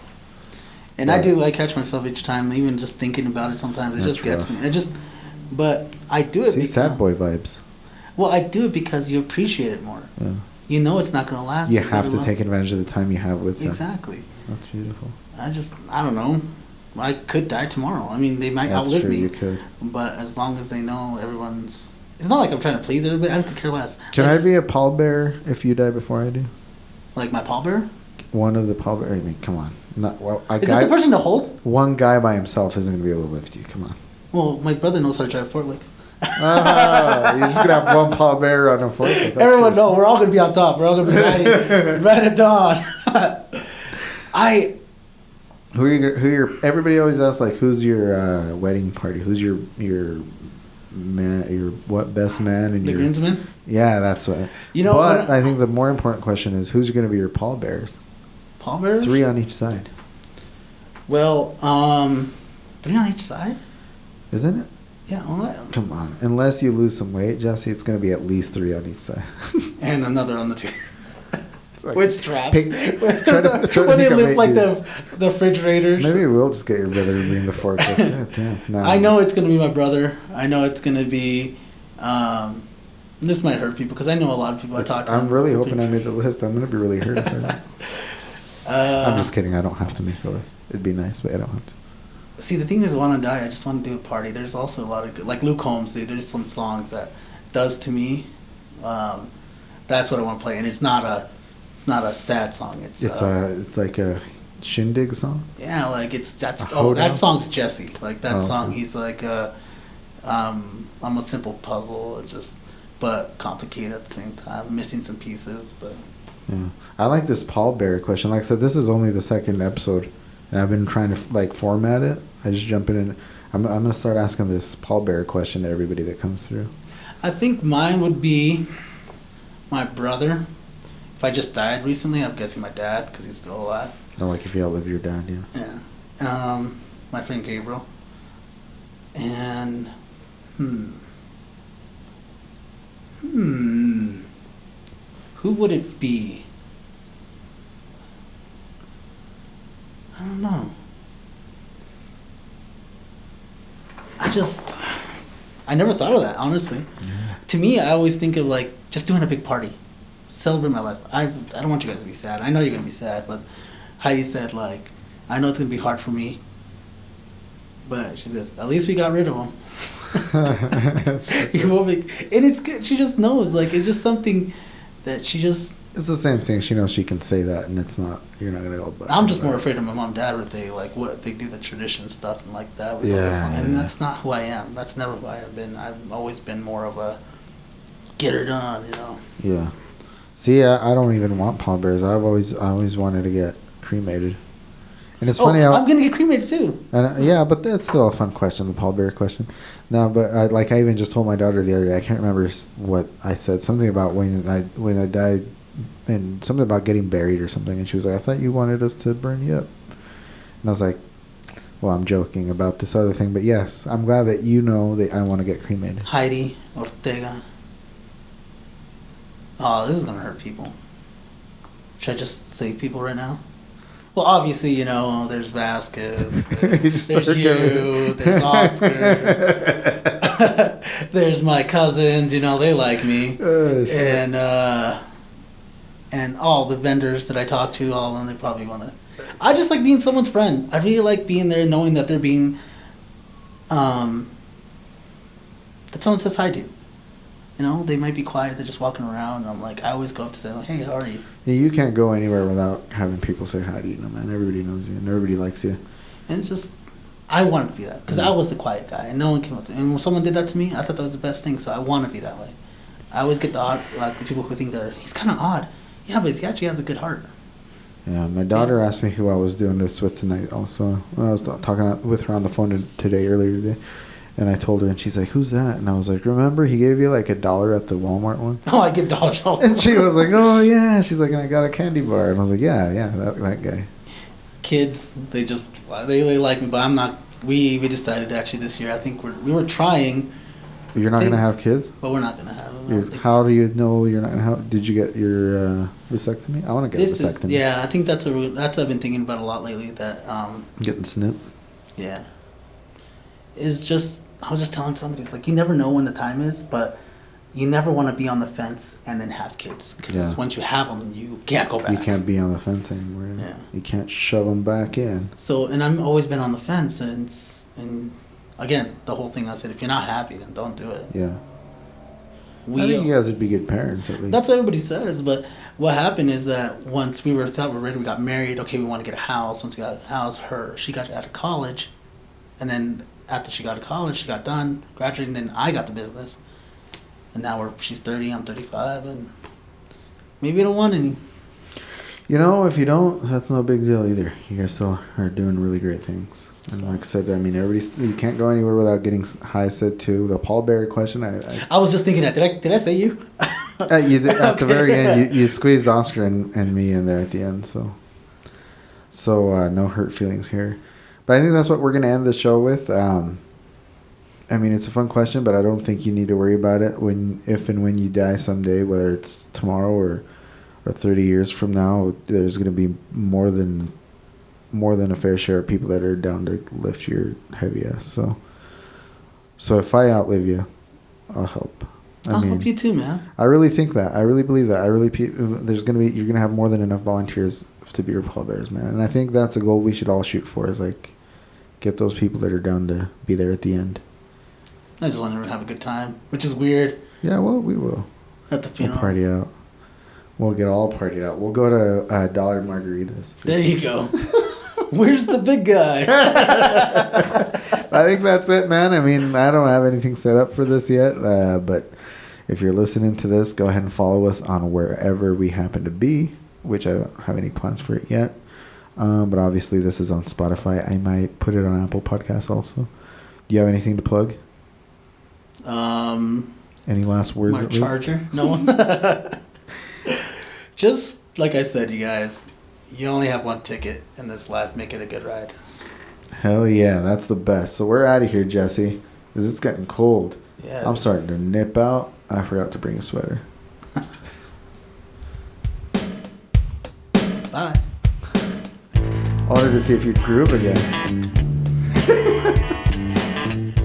And I catch myself each time, even just thinking about it sometimes. It just gets me. But I do it because. sad boy vibes. Well, I do it because you appreciate it more. Yeah. You know it's not going to last. You have to take advantage of the time you have with them. Exactly. That's beautiful. I don't know. I could die tomorrow. I mean, they might outlive me. You could. But as long as they know everyone's. It's not like I'm trying to please everybody. I could care less. Can I be a pallbearer if you die before I do? Like my pallbearer? One of the pallbearers. I mean, come on. Is it the person to hold? One guy by himself isn't going to be able to lift you. Come on. Well, my brother knows how to drive a forklift. You're just going to have one pallbearer on a forklift. Everyone knows. We're all going to be on top. We're all going to be right at dawn. Everybody always asks, like, who's your wedding party? Who's your man, your best man, and the groomsman? Yeah, that's what. But I think the more important question is, who's going to be your pallbearers? Pallbearers? 3 on each side. Well, 3 on each side? Isn't it? Yeah. Well, come on, unless you lose some weight, Jesse, it's going to be at least 3 on each side. And another on the 2. Like, with straps. Try to when they lift like the refrigerators. Maybe we'll just get your brother to bring the forklift. God damn. No, I know it's going to be my brother. I know it's going to be. This might hurt people because I know a lot of people I talk to. I'm really hoping I made the list. I'm going to be really hurt if I don't. I'm just kidding. I don't have to make the list. It'd be nice, but I don't have to. See, the thing is, when I die, I just want to do a party. There's also a lot of good, like Luke Combs, dude. There's some songs that does to me. That's what I want to play, and it's not a sad song. It's like a shindig song. Yeah, like that song's Jesse. Like that song, okay. He's like, I'm a simple puzzle, but complicated at the same time, missing some pieces. But yeah, I like this pallbearer question. Like I said, this is only the 2nd episode, and I've been trying to like format it. I just jump in and I'm gonna start asking this pallbearer question to everybody that comes through. I think mine would be my brother. If I just died recently, I'm guessing my dad, because he's still alive. Oh, like if you outlive your dad, yeah. Yeah. My friend Gabriel. And, who would it be? I never thought of that, honestly. Yeah. To me, I always think of like just doing a big party, celebrate my life. I don't want you guys to be sad. I know you're gonna be sad, but Heidi said like, I know it's gonna be hard for me, but she says at least we got rid of him. You won't make, and it's good. She just knows, like it's just something that she just. It's the same thing. She knows she can say that, and it's not. You're not gonna go. I'm just more afraid of my mom and dad if they like what they do the tradition stuff and like that. And that's not who I am. That's never who I have been. I've always been more of a get her done, you know. Yeah. See, I don't even want pallbearers. I always wanted to get cremated. And it's funny how I'm gonna get cremated too. And yeah, but that's still a fun question, the pallbearer question. No, but I even just told my daughter the other day. I can't remember what I said. Something about when I died, and something about getting buried or something. And she was like, "I thought you wanted us to burn you up." And I was like, "Well, I'm joking about this other thing, but yes, I'm glad that you know that I want to get cremated." Heidi Ortega. Oh, this is gonna hurt people. Should I just say people right now? Well, obviously, you know, there's Vasquez, there's you, there's Oscar, there's my cousins, you know, they like me, and all the vendors that I talk to, all of them, they probably want to. I just like being someone's friend. I really like being there, knowing that they're being, that someone says hi to. You know, they might be quiet, they're just walking around, and I'm like, I always go up to them, like, hey, how are you? Yeah, you can't go anywhere without having people say hi to you, no, man. Everybody knows you, and everybody likes you. And it's just, I wanted to be that, because I was the quiet guy, and no one came up to me. And when someone did that to me, I thought that was the best thing, so I want to be that way. I always get the odd, like, the people who think that he's kind of odd. Yeah, but he actually has a good heart. Yeah, my daughter asked me who I was doing this with tonight also. When I was talking with her on the phone earlier today. And I told her, and she's like, "Who's that?" And I was like, "Remember, he gave you like $1 at the Walmart one?" Oh, I give dollars all the And she was like, "Oh yeah." She's like, "And I got a candy bar." And I was like, "Yeah, that guy." Kids, they like me, but I'm not. We decided actually this year. I think we were trying. You're not gonna have kids? But we're not gonna have them. How do you know you're not gonna have? Did you get your vasectomy? I want to get a vasectomy. Yeah, I think that's I've been thinking about a lot lately. That getting snip. Yeah. Is just. I was just telling somebody, it's like, you never know when the time is, but you never want to be on the fence and then have kids. Because once you have them, you can't go back. You can't be on the fence anymore. Yeah. You can't shove them back in. So, and I've always been on the fence. And again, the whole thing I said, if you're not happy, then don't do it. Yeah. I think you guys would be good parents, at least. That's what everybody says. But what happened is that once we thought we were ready, we got married. Okay, we want to get a house. Once we got a house, she got out of college. And then after she got to college, she got done, graduated, and then I got the business. And now she's 30, I'm 35, and maybe I don't want any. You know, if you don't, that's no big deal either. You guys still are doing really great things. And like I said, I mean, you can't go anywhere without getting high said too. The pallbearer question, I was just thinking that. Did I say you? You did, at the very end, you squeezed Oscar and me in there at the end, so no hurt feelings here. But I think that's what we're going to end the show with. I mean, it's a fun question, but I don't think you need to worry about it if and when you die someday, whether it's tomorrow or 30 years from now. There's going to be more than a fair share of people that are down to lift your heavy ass. So if I outlive you, I'll help. I'll help you too, man. I really think that. I really believe that. You're going to have more than enough volunteers to be your pallbearers, man. And I think that's a goal we should all shoot for, is like get those people that are down to be there at the end. I just want to have a good time, which is weird. Yeah, well, we will. At the funeral. We'll party out. We'll get all partied out. We'll go to $1 margaritas. There you go. Where's the big guy? I think that's it, man. I mean, I don't have anything set up for this yet, but if you're listening to this, go ahead and follow us on wherever we happen to be, which I don't have any plans for it yet. But obviously this is on Spotify. I might put it on Apple Podcasts also. Do you have anything to plug? Any last words? My charger? No. Just like I said, you guys, you only have one ticket in this life. Make it a good ride. Hell yeah, that's the best. So we're out of here, Jesse, because it's getting cold. Yeah. I'm starting to nip out. I forgot to bring a sweater. Bye. I wanted to see if you'd groove again.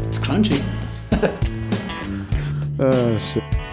It's crunchy. crunchy. Oh shit.